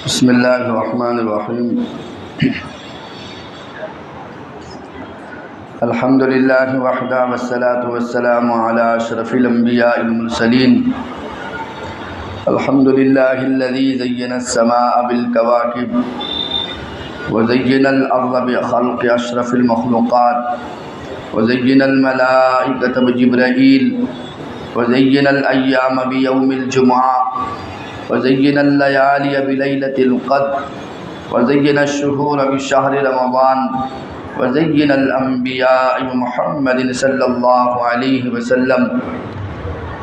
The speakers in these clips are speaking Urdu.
بسم اللہ الرحمن الرحیم الحمد للہ وحدہ والصلاة والسلام علی اشرف الانبیاء المرسلین الحمد للہ الذی زین السماء بالکواکب وزین الارض بخلق اشرف المخلوقات وزین الملائکۃ بجبرائیل وزین الایام بیوم الجمعہ وزین اللیالی بلیلۃ القدر وزین الشہور بشہر رمضان وزین الانبیاء محمد صلی اللہ علیہ وسلم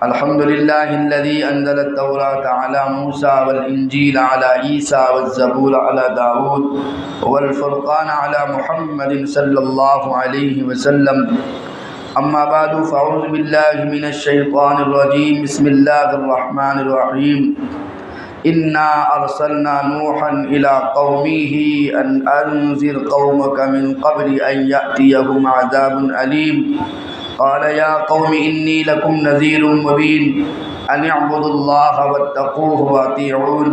الحمدللہ الذی انزل التوراۃ علی موسیٰ والانجیل علی عیسیٰ والزبور علی داود والفرقان علی محمد صلی اللہ علیہ وسلم اما بعد فاعوذ باللہ من الشیطان الرجیم بسم اللہ الرحمن الرحیم انا ارسلنا نوحا الى قومه ان انذر قومك من قبل ان يأتيهم عذاب الیم قال يا قوم انی لکم نذیر مبین ان اعبدوا اللہ واتقوه واطیعون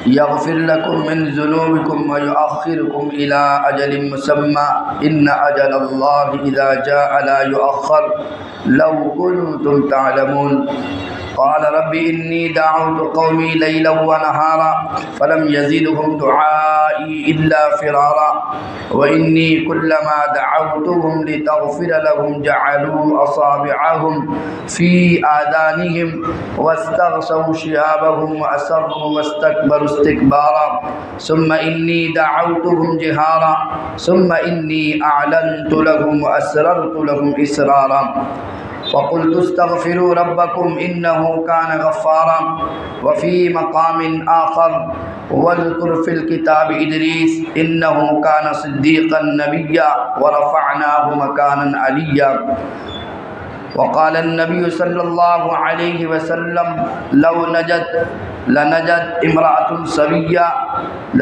یغفر لکم من ذنوبکم ویؤخرکم الى اجل مسمى ان اجل اللہ اذا جاء لا يؤخر لو کنتم تعلمون قال رب انی دعوت قومی لیلا ونہارا فلم یزدهم دعائی الا فرارا وانی کلما دعوتهم لتغفر لهم جعلوا اصابعهم في آذانهم واستغشوا ثيابهم واسروا واستكبروا استكبارا ثم انی دعوتهم جهارا ثم انی اعلنت لهم واسررت لهم اسرارا وقلت استغفروا ربكم انه كان غفارا وفي مقام آخر واذكر في الكتاب ادريس انه كان صديقا نبيا ورفعناه مكانا عليا وقال النبي صلى الله عليه وسلم لو لنجت امرأة سبيا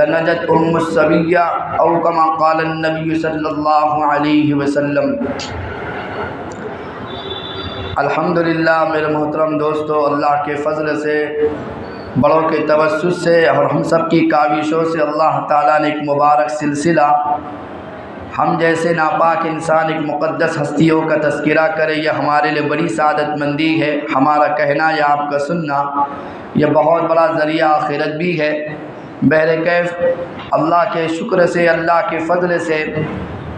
لنجت السبيا او كما قال النبي صلى الله عليه وسلم۔ الحمدللہ میرے محترم دوستو، اللہ کے فضل سے، بڑوں کے توسط سے اور ہم سب کی کاوشوں سے اللہ تعالیٰ نے ایک مبارک سلسلہ ہم جیسے ناپاک انسان ایک مقدس ہستیوں کا تذکرہ کرے، یہ ہمارے لیے بڑی سعادت مندی ہے۔ ہمارا کہنا یا آپ کا سننا یہ بہت بڑا ذریعہ آخرت بھی ہے۔ بہرکیف اللہ کے شکر سے، اللہ کے فضل سے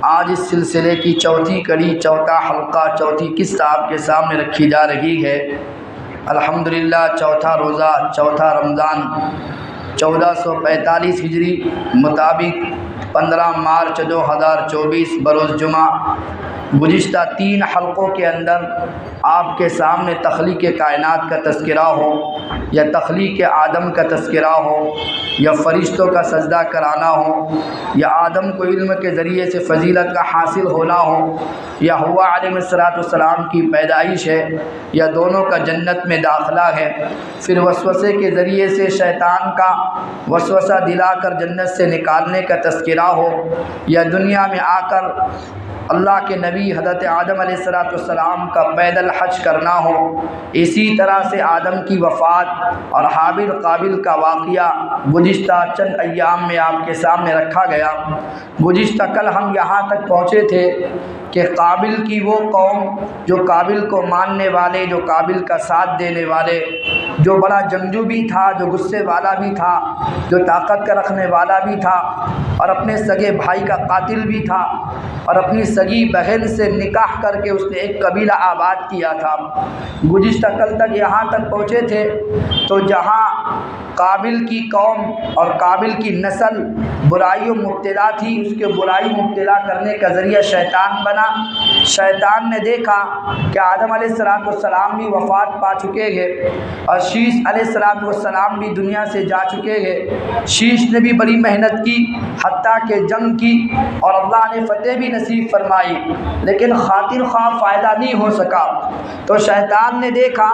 آج اس سلسلے کی چوتھی کڑی، چوتھا حلقہ، چوتھی قسط آپ کے سامنے رکھی جا رہی ہے۔ الحمدللہ چوتھا روزہ، چوتھا رمضان 1445 ہجری مطابق 15 مارچ 2024 بروز جمعہ۔ گزشتہ 3 حلقوں کے اندر آپ کے سامنے تخلیق کائنات کا تذکرہ ہو یا تخلیق آدم کا تذکرہ ہو یا فرشتوں کا سجدہ کرانا ہو یا آدم کو علم کے ذریعے سے فضیلت کا حاصل ہونا ہو یا ہوا علیہ السلام کی پیدائش ہے یا دونوں کا جنت میں داخلہ ہے، پھر وسوسے کے ذریعے سے شیطان کا وسوسہ دلا کر جنت سے نکالنے کا تذکرہ ہو یا دنیا میں آ کر اللہ کے نبی حضرت آدم علیہ السلام کا پیدل حج کرنا ہو۔ اسی طرح سے آدم کی وفات اور حابل قابل کا واقعہ گزشتہ چند ایام میں آپ کے سامنے رکھا گیا۔ گزشتہ کل ہم یہاں تک پہنچے تھے کہ قابل کی وہ قوم جو قابل کو ماننے والے، جو قابل کا ساتھ دینے والے، جو بڑا جنگجو بھی تھا، جو غصے والا بھی تھا، جو طاقت کا رکھنے والا بھی تھا اور اپنے سگے بھائی کا قاتل بھی تھا اور اپنی سگی بہن سے نکاح کر کے اس نے ایک قبیلہ آباد کیا تھا۔ گزشتہ کل تک یہاں تک پہنچے تھے تو جہاں قابل کی قوم اور قابل کی نسل برائیوں مبتلا تھی، اس کے برائی مبتلا کرنے کا ذریعہ شیطان بنا۔ شیطان نے دیکھا کہ آدم علیہ السلام بھی وفات پا چکے ہیں اور شیش علیہ السلام بھی دنیا سے جا چکے ہیں۔ شیش نے بھی بڑی محنت کی، حتیٰ کہ جنگ کی اور اللہ نے فتح بھی نصیب فرمائی، لیکن خاطر خواہ فائدہ نہیں ہو سکا۔ تو شیطان نے دیکھا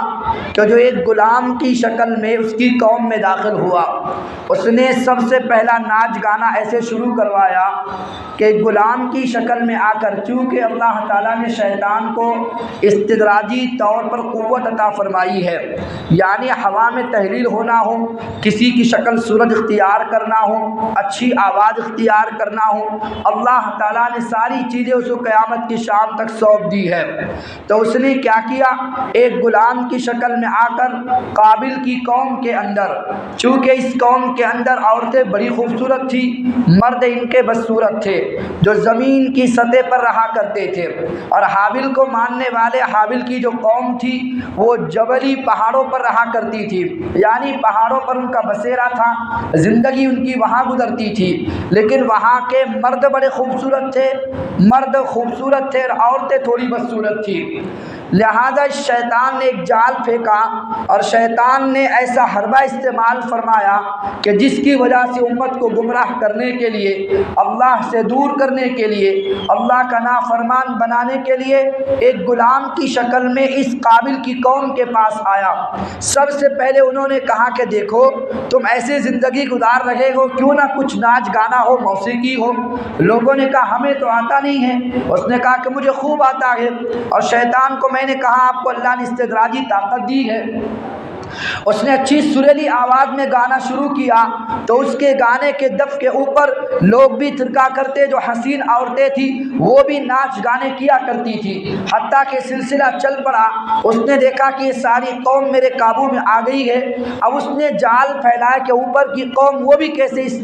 کہ جو ایک غلام کی شکل میں اس کی قوم میں داخل ہوا، اس نے سب سے پہلا ناچ گانا ایسے شروع کروایا کہ غلام کی شکل میں آ کر، چونکہ اللہ تعالیٰ تعالیٰ نے شیطان کو استدراجی طور پر قوت عطا فرمائی ہے، یعنی ہوا میں تحلیل ہونا ہو، کسی کی شکل صورت اختیار کرنا ہو، اچھی آواز اختیار کرنا ہو، اللہ تعالیٰ نے ساری چیزیں اس کو قیامت کی شام تک سونپ دی ہے۔ تو اس نے کیا کیا، ایک غلام کی شکل میں آ کر قابل کی قوم کے اندر، چونکہ اس قوم کے اندر عورتیں بڑی خوبصورت تھی، مرد ان کے بدصورت تھے جو زمین کی سطح پر رہا کرتے تھے، اور حابل کو ماننے والے حابل کی جو قوم تھی وہ جبلی پہاڑوں پر رہا کرتی تھی، یعنی پہاڑوں پر ان کا بسیرا تھا، زندگی ان کی وہاں گزرتی تھی، لیکن وہاں کے مرد بڑے خوبصورت تھے، مرد خوبصورت تھے اور عورتیں تھوڑی بدصورت تھی۔ لہذا شیطان نے ایک جال پھینکا اور شیطان نے ایسا حربہ استعمال فرمایا کہ جس کی وجہ سے امت کو گمراہ کرنے کے لیے، اللہ سے دور کرنے کے لیے، اللہ کا نافرمان بنانے کے لیے ایک غلام کی شکل میں اس قابل کی قوم کے پاس آیا۔ سب سے پہلے انہوں نے کہا کہ دیکھو تم ایسے زندگی گزار رہے ہو، کیوں نہ کچھ ناچ گانا ہو، موسیقی ہو۔ لوگوں نے کہا ہمیں تو آتا نہیں ہے۔ اس نے کہا کہ مجھے خوب آتا ہے، اور شیطان کو میں نے کہا آپ کو اللہ نے استدراجی طاقت دی ہے۔ اس نے اچھی سریلی آواز میں گانا شروع کیا تو اس کے گانے کے دف کے اوپر لوگ بھی تھرکا کرتے، جو حسین عورتیں تھیں وہ بھی ناچ گانے کیا کرتی تھی، حتیٰ کہ سلسلہ چل پڑا۔ اس نے دیکھا کہ یہ ساری قوم میرے قابو میں آ گئی ہے، اب اس نے جال پھیلایا کہ اوپر کی قوم وہ بھی کیسے اس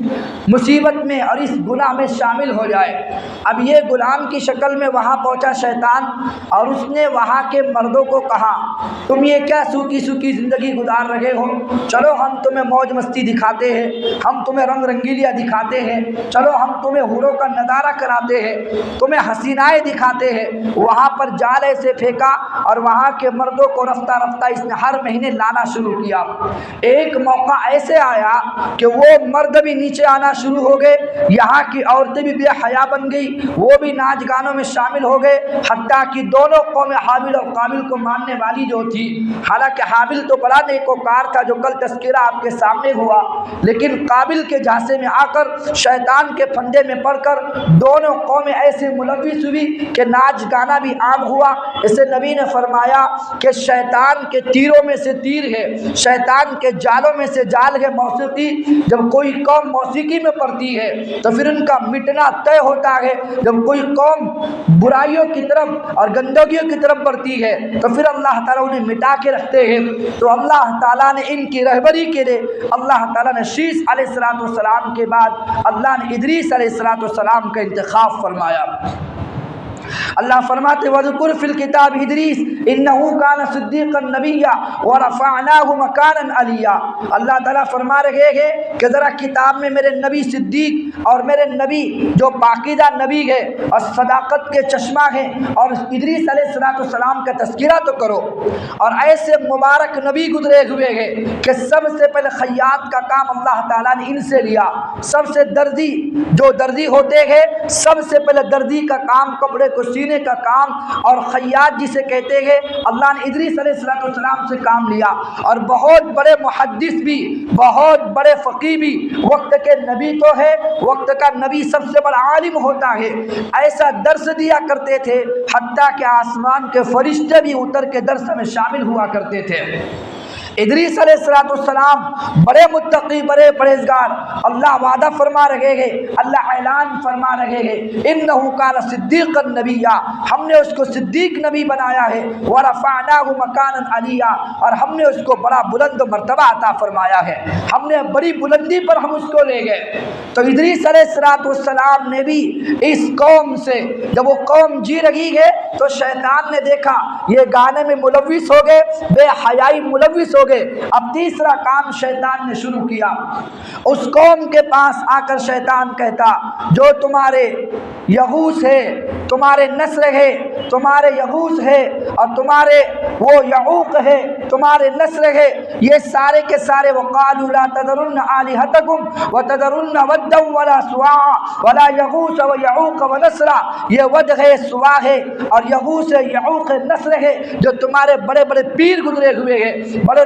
مصیبت میں اور اس گناہ میں شامل ہو جائے۔ اب یہ غلام کی شکل میں وہاں پہنچا شیطان، اور اس نے وہاں کے مردوں کو کہا تم یہ کیا سوکھی سوکھی زندگی گزار رہے ہو، چلو ہم تمہیں موج مستی دکھاتے ہیں، ہم تمہیں رنگ رنگیلیاں دکھاتے ہیں، چلو ہم تمہیں حوروں کا نظارہ کراتے ہیں، تمہیں حسینائیں دکھاتے ہیں۔ وہاں پر جال ایسے پھینکا اور وہاں کے مردوں کو رفتہ رفتہ اس نے ہر مہینے لانا شروع کیا۔ ایک موقع ایسے آیا کہ وہ مرد بھی نیچے آنا شروع ہو گئے، یہاں کی عورتیں بھی بے حیا بن گئی، وہ بھی ناچ گانوں میں شامل ہو گئے، حتیٰ کہ دونوں قومیں حابل اور قابل کو ماننے والی جو تھی، حالانکہ حابل تو بڑا نیکوکار تھا جو کل تذکرہ آپ کے سامنے ہوا، لیکن قابل کے جھانسے میں آ کر شیطان کے پھندے میں پڑ کر دونوں قومیں ایسے ملوث ہوئی کہ ناچ گانا بھی عام ہوا۔ اسے نبی نے فرمایا کہ شیطان کے تیروں میں سے تیر ہے، شیطان کے جالوں میں سے جال ہے موسیقی۔ جب کوئی قوم موسیقی میں پڑتی ہے تو پھر ان کا مٹنا طے ہوتا ہے، جب کوئی قوم برائیوں کی طرف اور گندگیوں کی طرف بڑھتی ہے تو پھر اللہ تعالیٰ انہیں مٹا کے رکھتے ہیں۔ تو اللہ تعالیٰ نے ان کی رہبری کے لیے اللہ تعالیٰ نے شیش علیہ السلام کے بعد اللہ نے ادریس علیہ السلام کا انتخاب فرمایا۔ اللہ فرماتے وَذْكُرْ فِي الْكِتَابِ ادریس إِنَّهُ كَانَ صِدِّيقًا نَبِيًّا وَرَفَعْنَاهُ مَكَانًا عَلِيًّا۔ اللہ تعالیٰ فرما رہے ہیں کہ ذرا کتاب میں میرے نبی صدیق اور میرے نبی جو پاکیزہ نبی ہے اور صداقت کے چشمہ ہیں اور ادریس علیہ السلام کا تذکرہ تو کرو۔ اور ایسے مبارک نبی گزرے ہوئے ہیں کہ سب سے پہلے خیاط کا کام اللہ تعالیٰ نے ان سے لیا، سب سے درزی جو درزی ہوتے ہیں سب سے پہلے درزی کا کام، کپڑے کو سینے کا کام، اور خیاط جسے کہتے ہیں اللہ نے ادریس علیہ السلام سے کام لیا۔ اور بہت بڑے محدث بھی، بہت بڑے فقیہ بھی، وقت کے نبی تو ہے، وقت کا نبی سب سے بڑا عالم ہوتا ہے، ایسا درس دیا کرتے تھے حتیٰ کہ آسمان کے فرشتے بھی اتر کے درس میں شامل ہوا کرتے تھے۔ ادریس علیہ السلام بڑے متقی، بڑے پرہیزگار، اللہ وعدہ فرما رہے ہیں، اللہ اعلان فرما رہے ہیں انہ کان صدیقا نبیا، ہم نے اس کو صدیق نبی بنایا ہے، ورفعناہ مکانا علیا، اور ہم نے اس کو بڑا بلند مرتبہ عطا فرمایا ہے، ہم نے بڑی بلندی پر ہم اس کو لے گئے۔ تو ادریس علیہ السلام نے بھی اس قوم سے، جب وہ قوم جی رہی ہے تو شیطان نے دیکھا یہ گانے میں ملوث ہو گئے، بے حیائی ملوث ہو گئے۔ اب تیسرا کام شیطان نے شروع کیا، اس قوم کے پاس آ کر شیطان کہتا جو تمہارے یغوث ہے، تمہارے نسل ہے، تمہارے یغوث ہے اور تمہارے وہ یعوق ہے، تمہارے نسل ہے، یہ سارے کے سارے وقالوا لا تذرن آلہتکم وتذرن ودا ولا سواعا ولا یغوث ویعوق ونسرا، یہ ود ہے، سوا ہے اور یغوث ہے، یعوق نسل ہے جو تمہارے بڑے بڑے پیر گزرے ہوئے ہیں، بڑے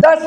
10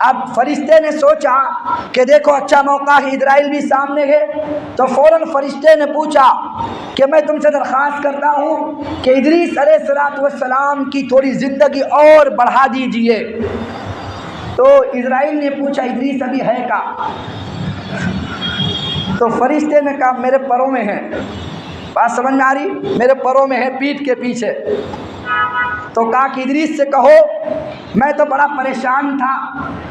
اب فرشتے نے سوچا کہ دیکھو اچھا موقع ہے، اسرائیل بھی سامنے ہے، تو فوراً فرشتے نے پوچھا کہ میں تم سے درخواست کرتا ہوں کہ ادریس علیہ السلام کی تھوڑی زندگی اور بڑھا دیجئے۔ تو اسرائیل نے پوچھا ادریس ابھی ہے کا؟ تو فرشتے نے کہا میرے پروں میں ہے۔ بات سمجھ میں آ رہی؟ میرے پروں میں ہے، پیٹھ کے پیچھے۔ تو کہا کہ ادریس سے کہو میں تو بڑا پریشان تھا،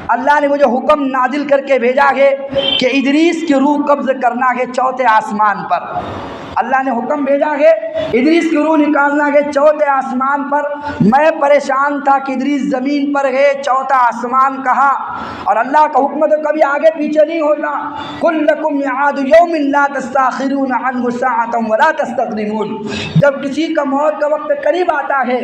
اللہ نے مجھے حکم نازل کر کے بھیجا ہے کہ ادریس کی روح قبض کرنا ہے چوتھے آسمان پر۔ اللہ نے حکم بھیجا ہے ادریس کی روح نکالنا ہے چوتھے آسمان پر۔ میں پریشان تھا کہ ادریس زمین پر ہے، چوتھا آسمان کہا، اور اللہ کا حکم تو کبھی آگے پیچھے نہیں ہوتا۔ قل لکم میعاد یوم لا تستاخرون عنہ ساعۃ ولا تستقدمون۔ جب کسی کا موت کا وقت قریب آتا ہے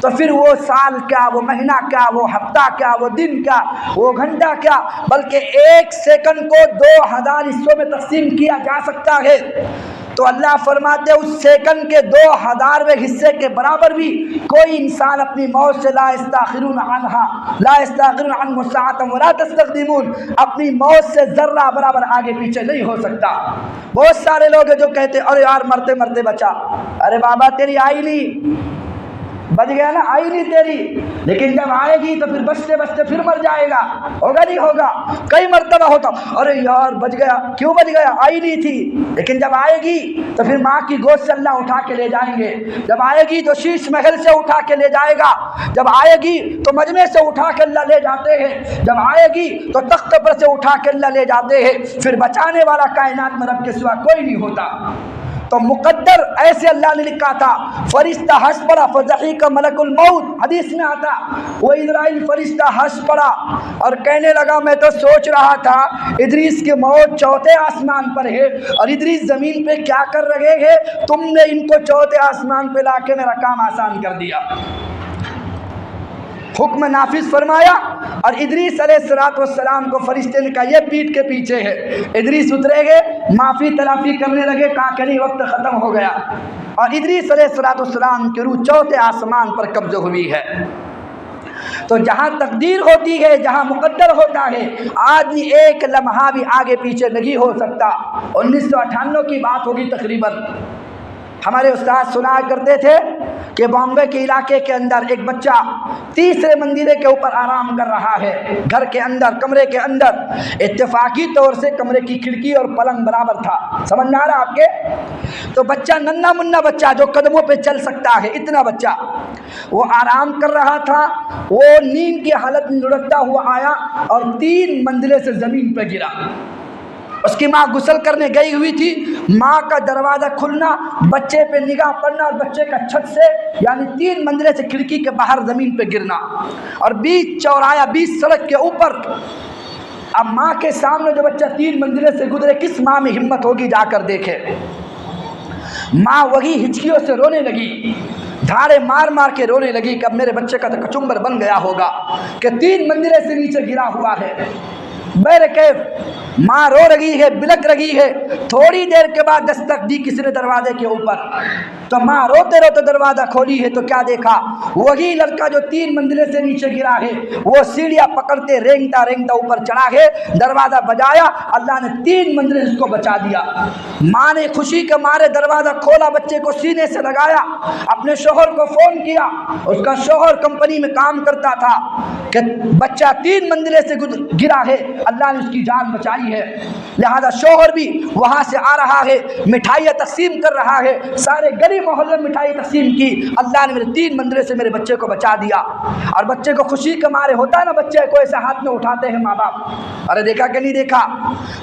تو پھر وہ سال کیا، وہ مہینہ کیا، وہ ہفتہ کیا، وہ دن کیا، وہ گھنٹہ کیا، بلکہ ایک سیکنڈ کو 2000 حصوں میں تقسیم کیا جا سکتا ہے۔ تو اللہ فرماتے اس سیکنڈ کے 2000ویں حصے کے برابر بھی کوئی انسان اپنی موت سے لا یستاخرون عنہ ساعۃ ولا تستقدمون، اپنی موت سے ذرہ برابر آگے پیچھے نہیں ہو سکتا۔ بہت سارے لوگ ہیں جو کہتے ارے یار مرتے مرتے بچا، ارے بابا تیری آئی نہیں، بچ گیا نا، آئی نہیں تیری، لیکن جب آئے گی تو پھر بچتے بچتے پھر مر جائے گا، ہوگا نہیں ہوگا؟ کئی مرتبہ ہوتا ارے یار بچ گیا، کیوں بچ گیا؟ آئی نہیں تھی، لیکن جب آئے گی تو پھر ماں کی گود سے اللہ اٹھا کے لے جائیں گے، جب آئے گی تو شیش محل سے اٹھا کے لے جائے گا، جب آئے گی تو مجمع سے اٹھا کے اللہ لے جاتے ہیں، جب آئے گی تو تخت پر سے اٹھا کے اللہ لے جاتے ہیں، پھر بچانے والا کائنات میں رب کے سوا کوئی نہیں ہوتا۔ تو مقدر ایسے اللہ نے لکھا تھا، فرشتہ ہنس پڑا فضحک ملک الموت، حدیث میں آتا وہ اسرائیل فرشتہ ہنس پڑا اور کہنے لگا میں تو سوچ رہا تھا ادریس کی موت چوتھے آسمان پر ہے اور ادریس زمین پہ کیا کر رہے ہیں، تم نے ان کو چوتھے آسمان پہ لا کے میرا کام آسان کر دیا۔ حکم نافذ فرمایا اور ادریس علیہ السلام کو فرشتے نے کہا یہ پیٹھ کے پیچھے ہے۔ ادریس اترے گئے، معافی تلافی کرنے لگے، کہا کہ نہیں وقت ختم ہو گیا، اور ادریس علیہ السلام کی روح چوتھے آسمان پر قبض ہوئی ہے۔ تو جہاں تقدیر ہوتی ہے، جہاں مقدر ہوتا ہے، آدمی ایک لمحہ بھی آگے پیچھے نہیں ہو سکتا۔ 1998 کی بات ہوگی تقریباً، ہمارے استاد سنایا کرتے تھے کہ بامبے کے علاقے کے اندر ایک بچہ تیسرے منزلے کے اوپر آرام کر رہا ہے، گھر کے اندر، کمرے کے اندر، اتفاقی طور سے کمرے کی کھڑکی اور پلنگ برابر تھا، سمجھ میں آ رہا آپ کے؟ تو بچہ ننھا منھا بچہ جو قدموں پہ چل سکتا ہے، اتنا بچہ وہ آرام کر رہا تھا، وہ نیند کی حالت میں لڑکتا ہوا آیا اور 3 منزلے سے زمین پہ گرا۔ اس کی ماں غسل کرنے گئی ہوئی تھی، ماں کا دروازہ کھلنا، بچے پہ نگاہ پڑنا اور بچے کا چھت سے یعنی 3 منزلے سے کھڑکی کے باہر زمین پہ گرنا، اور بیچ چورایا، بیچ سڑک کے اوپر۔ اب ماں کے سامنے جو بچہ 3 منزلے سے گزرے، کس ماں میں ہمت ہوگی جا کر دیکھے؟ ماں وہی ہچکیوں سے رونے لگی، دھاڑے مار مار کے رونے لگی کہ اب میرے بچے کا تو کچمبر بن گیا ہوگا کہ 3 منزلے سے نیچے گرا ہوا ہے۔ بہر کیف ماں رو رہی ہے، بلک رہی ہے۔ تھوڑی دیر کے بعد دستک دی کسی نے دروازے کے اوپر، تو ماں روتے روتے دروازہ کھولی ہے تو کیا دیکھا؟ وہی لڑکا جو 3 منزلے سے نیچے گرا ہے، وہ سیڑھیاں پکڑتے رینگتا رینگتا اوپر چڑھا ہے، دروازہ بجایا، اللہ نے 3 منزلے اس کو بچا دیا۔ ماں نے خوشی کے مارے دروازہ کھولا، بچے کو سینے سے لگایا، اپنے شوہر کو فون کیا، اس کا شوہر کمپنی میں کام کرتا تھا، کہ بچہ 3 منزلے سے گرا ہے، اللہ نے اس کی جان بچائی ہے۔ لہذا شوہر بھی وہاں سے آ رہا ہے، مٹھائیاں تقسیم کر رہا ہے، سارے گلی محلے میں مٹھائی تقسیم کی، اللہ نے میرے 3 منزلے سے میرے بچے کو بچا دیا۔ اور بچے کو خوشی کے مارے ہوتا ہے نا، بچے کو ایسا ہاتھ میں اٹھاتے ہیں ماں باپ، ارے دیکھا کہ نہیں دیکھا؟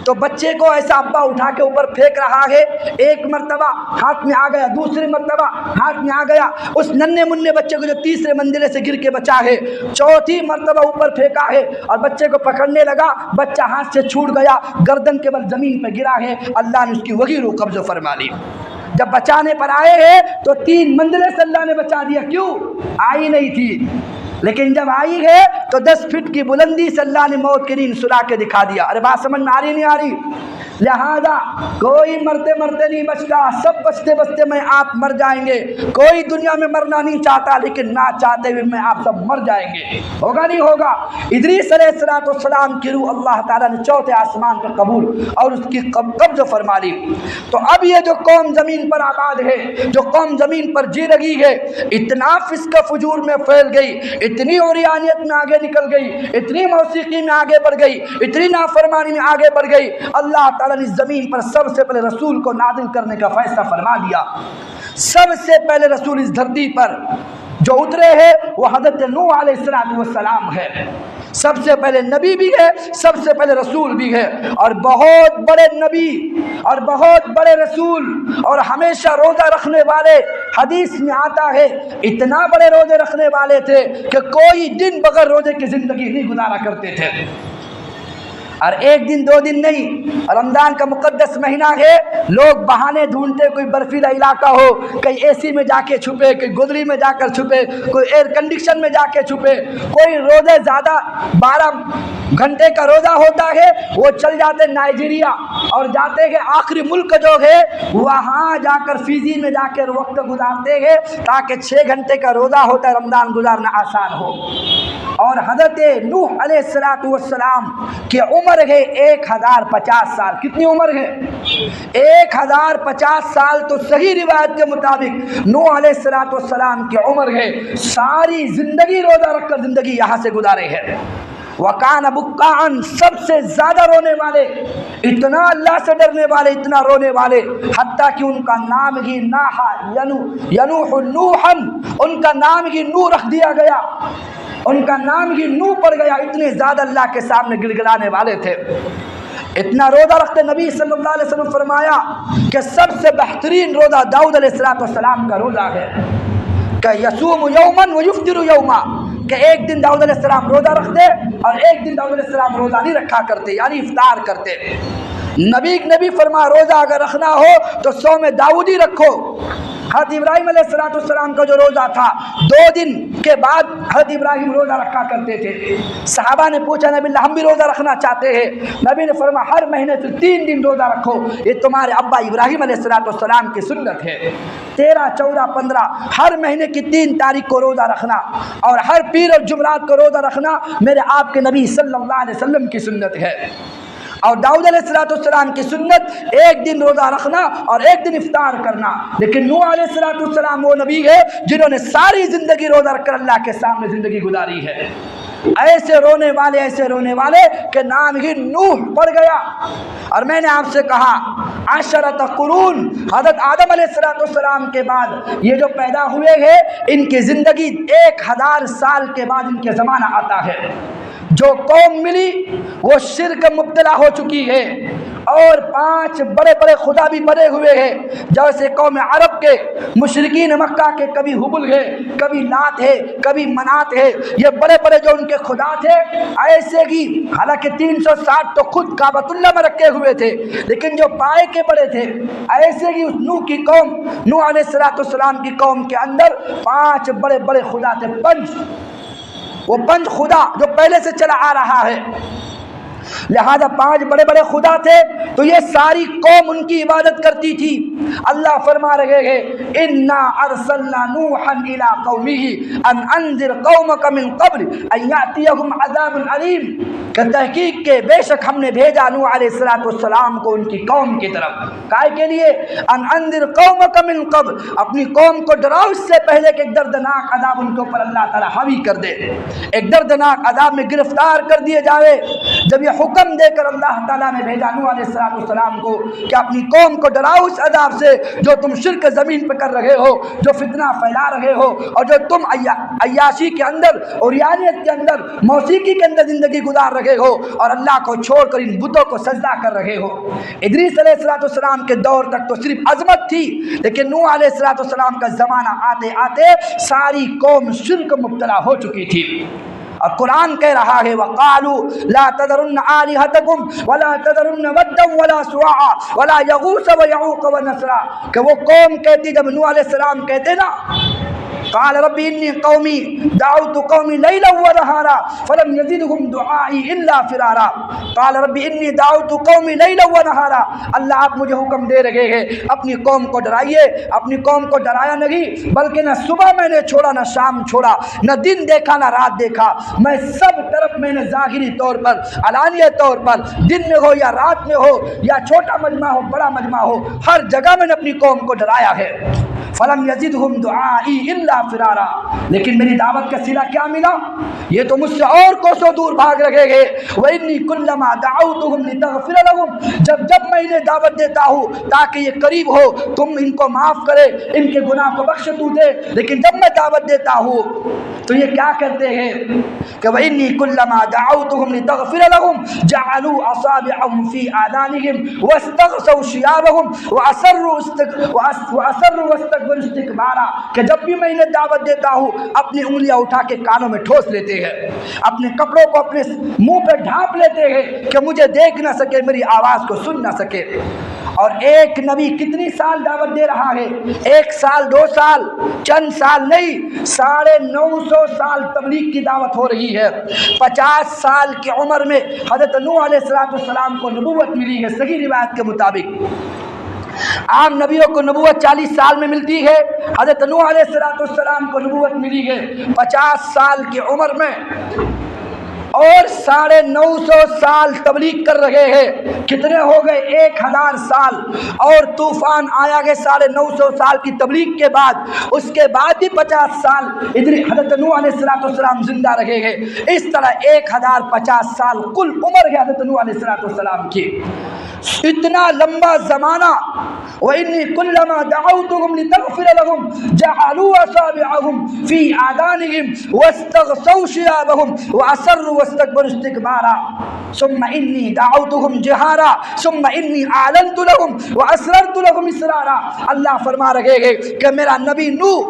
تو بچے کو ایسا ابا اٹھا کے اوپر پھینک رہا ہے، ایک مرتبہ ہاتھ میں آ گیا، دوسری مرتبہ ہاتھ میں آ گیا، اس ننھے منھے بچے کو جو 3 منزلے سے گر کے بچا ہے، 4تھی مرتبہ اوپر پھینکا ہے اور بچے کو پکڑنے لگا، بچہ ہاتھ سے چھوٹ گیا، گردن کے بل زمین پہ گرا ہے، اللہ نے اس کی وہی روح قبض فرما لی۔ جب بچانے پر آئے ہیں تو 3 منزلے سے اللہ نے بچا دیا، کیوں؟ آئی نہیں تھی، لیکن جب آئی ہے تو 10 فٹ کی بلندی سے اللہ نے موت کی نیند سلا کے دکھا دیا۔ ارے بات سمجھ میں آ رہی نہیں آ رہی؟ لہذا کوئی مرتے مرتے نہیں بچتا، سب بچتے بچتے میں آپ مر جائیں گے۔ کوئی دنیا میں مرنا نہیں چاہتا، لیکن نہ چاہتے ہوئے میں آپ سب مر جائیں گے۔ ہوگا نہیں ہوگا؟ ادریس علیہ السلام کی روح اللہ تعالیٰ نے چوتھے آسمان پر قبول اور اس کی قبض فرما لی۔ تو اب یہ جو قوم زمین پر آباد ہے، جو قوم زمین پر جی رہی ہے، اتنا فسق و فجور میں پھیل گئی، اتنی عریانیت میں آگے نکل گئی، اتنی موسیقی میں آگے بڑھ گئی، اتنی نافرمانی میں آگے بڑھ گئی، اللہ تعالیٰ نے زمین پر سب سے پہلے رسول کو نازل کرنے کا فیصلہ فرما دیا۔ سب سے پہلے رسول اس دھرتی پر جو اترے ہیں وہ حضرت نوح علیہ السلام ہے۔ سب سے پہلے نبی بھی ہے، سب سے پہلے رسول بھی ہے، اور بہت بڑے نبی اور بہت بڑے رسول اور ہمیشہ روزہ رکھنے والے، حدیث میں آتا ہے اتنا بڑے روزے رکھنے والے تھے کہ کوئی دن بغیر روزے کی زندگی نہیں گزارا کرتے تھے۔ اور ایک دن دو دن نہیں، رمضان کا مقدس مہینہ ہے، لوگ بہانے ڈھونڈتے، کوئی برفیلا علاقہ ہو، کہیں اے سی میں جا کے چھپے، کوئی گودری میں جا کر چھپے، کوئی ایئر کنڈیشن میں جا کے چھپے، کوئی روزے زیادہ 12 گھنٹے کا روزہ ہوتا ہے وہ چل جاتے نائجیریا اور جاتے ہیں آخری ملک جو ہے وہاں جا کر فیجی میں جا کر وقت گزارتے ہیں تاکہ 6 گھنٹے کا روزہ ہوتا ہے رمضان گزارنا آسان ہو۔ اور حضرت نوح علیہ السلام کی عمر ہے 1050 سال۔ کتنی عمر ہے؟ 1050 سال۔ تو صحیح روایت کے مطابق نوح علیہ السلام کی عمر ہے، ساری زندگی روزہ رکھ کر زندگی یہاں سے گزارے ہے۔ وکان بکان، سب سے زیادہ رونے والے، اتنا اللہ سے ڈرنے والے، اتنا رونے والے، حتیٰ کہ ان کا نام ہی ینوح نوحا، ان کا نام ہی نوح رکھ دیا گیا، ان کا نام ہی نوح پڑ گیا، اتنے زیادہ اللہ کے سامنے گڑگڑانے والے تھے، اتنا روزہ رکھتے۔ نبی صلی اللہ علیہ وسلم فرمایا کہ سب سے بہترین روزہ داؤد علیہ السلام کا روزہ ہے، کہ یصوم یوما ویفطر یوما، کہ ایک دن داؤد علیہ السلام روزہ رکھتے اور ایک دن داؤد علیہ السلام روزہ نہیں رکھا کرتے، یعنی افطار کرتے۔ نبی فرما روزہ اگر رکھنا ہو تو صوم داؤدی رکھو۔ حضرت ابراہیم علیہ السلام کا جو روزہ تھا 2 دن کے بعد حضرت ابراہیم روزہ رکھا کرتے تھے۔ صحابہ نے پوچھا نبی اللہ ہم بھی روزہ رکھنا چاہتے ہیں، نبی نے فرمایا ہر مہینے سے 3 دن روزہ رکھو، یہ تمہارے ابا ابراہیم علیہ السلام کی سنت ہے۔ 13 14 15 ہر مہینے کی 3 تاریخ کو روزہ رکھنا اور ہر پیر اور جمعرات کو روزہ رکھنا میرے آپ کے نبی صلی اللہ علیہ وسلم کی سنت ہے۔ اور داؤد علیہ السلام کی سنت ایک دن روزہ رکھنا اور ایک دن افطار کرنا۔ لیکن نوح علیہ السلام وہ نبی ہے جنہوں نے ساری زندگی روزہ رکھ کر اللہ کے سامنے زندگی گزاری ہے۔ ایسے رونے والے کہ نام ہی نوح پڑ گیا۔ اور میں نے آپ سے کہا 10 قرون، حضرت آدم علیہ السلام کے بعد یہ جو پیدا ہوئے ہیں ان کی زندگی 1000 سال کے بعد ان کے زمانہ آتا ہے۔ جو قوم ملی وہ شرک مبتلا ہو چکی ہے، اور 5 بڑے بڑے خدا بھی بنے ہوئے ہیں، جیسے قوم عرب کے مشرکین مکہ کے کبھی حبل ہے، کبھی لات ہے، کبھی منات ہے، یہ بڑے بڑے جو ان کے خدا تھے ایسے ہی، حالانکہ 360 تو خود کعبۃ اللہ میں رکھے ہوئے تھے، لیکن جو پائے کے بڑے تھے ایسے ہی اس نوح کی قوم، نوح علیہ السلام کی قوم کے اندر 5 بڑے بڑے خدا تھے، وہ 5 خدا جو پہلے سے چلا آ رہا ہے۔ لہذا 5 بڑے بڑے خدا تھے تو یہ ساری قوم ان کی عبادت کرتی تھی۔ اللہ فرما رہے ہیں انا ارسلنا نوحا الى قومه ان انذر قومك من قبل ان ياتيهم عذاب علیم، کہ تحقیق کے بے شک ہم نے بھیجا نوح علیہ السلام کو ان کی قوم کی طرف، کائے کے لیے ان انذر قومك من قبل، اپنی قوم کو ڈراؤ اس سے پہلے کہ ایک دردناک عذاب ان کے اوپر اللہ تعالی حاوی کر دے، ایک دردناک عذاب میں گرفتار کر دیے جائے۔ جب یہ حکم دے کر اللہ تعالیٰ نے بھیجا نوح علیہ السلام کو کہ اپنی قوم کو ڈراؤ اس عذاب سے جو تم شرک زمین پہ کر رہے ہو، جو فتنہ پھیلا رہے ہو، اور جو تم عیاشی کے اندر، عریانیت کے اندر، موسیقی کے اندر زندگی گزار رہے ہو، اور اللہ کو چھوڑ کر ان بتوں کو سجدہ کر رہے ہو۔ ادریس علیہ السلام کے دور تک تو صرف عظمت تھی، لیکن نوح علیہ السلام کا زمانہ آتے آتے ساری قوم شرک مبتلا ہو چکی تھی۔ اور قرآن کہہ رہا ہے وَقَالُوا لَا تَذَرُنَّ آلِهَتَكُمْ وَلَا تَذَرُنَّ وَدًّا وَلَا سُوَاعًا وَلَا يَغُوثَ وَيَعُوقَ وَنَسْرًا، کہ وہ قوم کہتی جب نوح علیہ السلام کہتے نا قال رب انی قومی دعوت قومی لیلا ونہارا فلم یزدہم دعائی الا فرارا قال رب انی دعوت قومی لیلا ونہارا اللہ آپ مجھے حکم دے رہے ہیں اپنی قوم کو ڈرائیے. اپنی قوم کو ڈرایا نہیں بلکہ نہ صبح میں نے چھوڑا نہ شام چھوڑا, نہ دن دیکھا نہ رات دیکھا, میں سب طرف میں نے ظاہری طور پر علانیہ طور پر دن میں ہو یا رات میں ہو یا چھوٹا مجمع ہو بڑا مجمع ہو ہر جگہ میں نے اپنی قوم کو ڈرایا ہے. فلم یزدہم دعائی الا فرارا, لیکن میری دعوت کا صلہ کیا ملا؟ یہ تو مجھ سے اور کوسوں دور بھاگ رہے ہیں. وانی کلما دعوتہم لتغفر لہم, جب جب میں انہیں دعوت دیتا ہوں تاکہ یہ قریب ہو تم ان کو معاف کرے ان کے گناہ کو بخش تو دے, لیکن جب میں دعوت دیتا ہوں تو یہ کیا کرتے ہیں کہ وانی کلما دعوتہم لتغفر لہم جعلوا اصابعهم في آذانهم واستغشوا ثيابهم وأسروا واستكبروا استكبارا, کہ جب بھی میں انہیں دعوت دیتا ہوں اپنی انگلیاں اٹھا کے کانوں میں ٹھوس لیتے ہیں, اپنے کپڑوں کو اپنے منہ پہ ڈھانپ لیتے ہیں کہ مجھے دیکھ نہ سکے, میری آواز کو سن نہ سکے. اور ایک نبی کتنی سال دعوت دے رہا ہے؟ 1 سال 2 سال چند سال نہیں, 950 سال تبلیغ کی دعوت ہو رہی ہے. 50 سال کی عمر میں حضرت نوح علیہ السلام کو نبوت ملی ہے صحیح روایت کے مطابق. عام نبیوں کو نبوت 40 سال میں ملتی ہے, حضرت نوح علیہ السلام کو نبوت ملی ہے 50 سال کی عمر میں, اور 950 سال تبلیغ کر رہے ہیں. کتنے ہو گئے؟ 1000 سال. اور طوفان آیا گئے 950 سال کی تبلیغ کے بعد, اس کے بعد بھی 50 سال ادھر حضرت نوح علیہ السلام زندہ رہے ہیں. اس طرح 1050 سال کل عمر ہے حضرت نوح علیہ السلام کی. اتنا لمبا زمانہ. وَإِنِّي كُلَّمَا دَعَوْتُهُمْ لِتَغْفِرَ لَهُمْ جَعَلُوا أَصَابِعَهُمْ فِي آذَانِهِمْ وَاسْتَغْشَوْا ثِيَابَهُمْ وَأَسَرُّوا وَاسْتَكْبَرُوا اسْتِكْبَارًا ثُمَّ إِنِّي دَعَوْتُهُمْ جِهَارًا ثُمَّ إِنِّي أَعْلَنْتُ لَهُمْ وَأَسْرَرْتُ لَهُمْ إِسْرَارًا. اللہ فرما رہے ہیں کہ میرا نبی نوح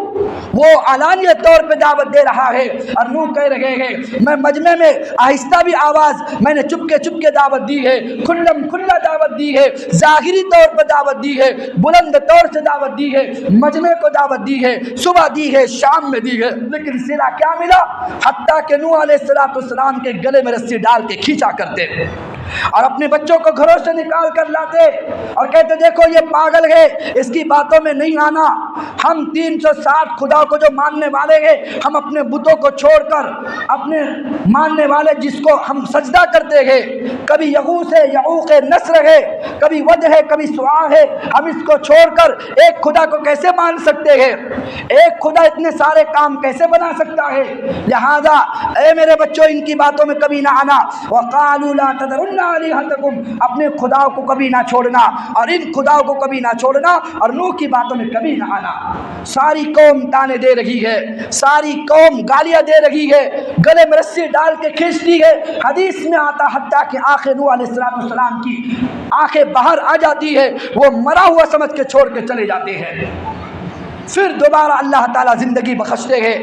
وہ علانیہ طور پہ دعوت دے رہا ہے, اور نوح کہہ رہے ہیں میں مجمع میں آہستہ بھی آواز میں نے چپکے دعوت دی ہے, کھلا دعوت دی ہے, ظاہری طور پر دعوت دی ہے, بلند طور سے دعوت دی ہے, مجمع کو دعوت دی ہے, صبح دی ہے, شام میں دی ہے, لیکن صلہ کیا ملا؟ حتیٰ کہ نوح علیہ السلام کے گلے میں رسی ڈال کے کھینچا کرتے اور اپنے بچوں کو گھروں سے نکال کر لاتے اور کہتے دیکھو یہ پاگل ہے, اس کی باتوں میں نہیں آنا. ہم 360 خدا کو جو ماننے والے ہیں, ہم اپنے بتوں کو چھوڑ کر اپنے ماننے والے جس کو ہم سجدہ کرتے ہیں, کبھی یغوث ہے, یعوق ہے, نصر ہے, کبھی ود ہے, کبھی سوا ہے, ہم اس کو چھوڑ کر ایک خدا کو کیسے مان سکتے ہیں؟ ایک خدا اتنے سارے کام کیسے بنا سکتا ہے؟ لہذا اے میرے بچوں ان کی باتوں میں کبھی نہ آنا. وقالوا لا تذرن آلہتکم, اپنے خداؤں کو کبھی نہ چھوڑنا اور ان خداؤں کو کبھی نہ چھوڑنا, اور نوح کی باتوں میں کبھی نہ آنا. ساری قوم تانے دے رہی ہے, ساری قوم گالیاں دے رہی ہے, گلے میں رسی ڈال کے کھینچتی ہے. حدیث میں آتا حتیٰ کہ آنکھیں نوح علیہ السلام کی آنکھیں باہر آ جاتی ہے, وہ مرا ہوا سمجھ کے چھوڑ کے چلے جاتے ہیں. پھر دوبارہ اللہ تعالیٰ زندگی بخشتے ہیں,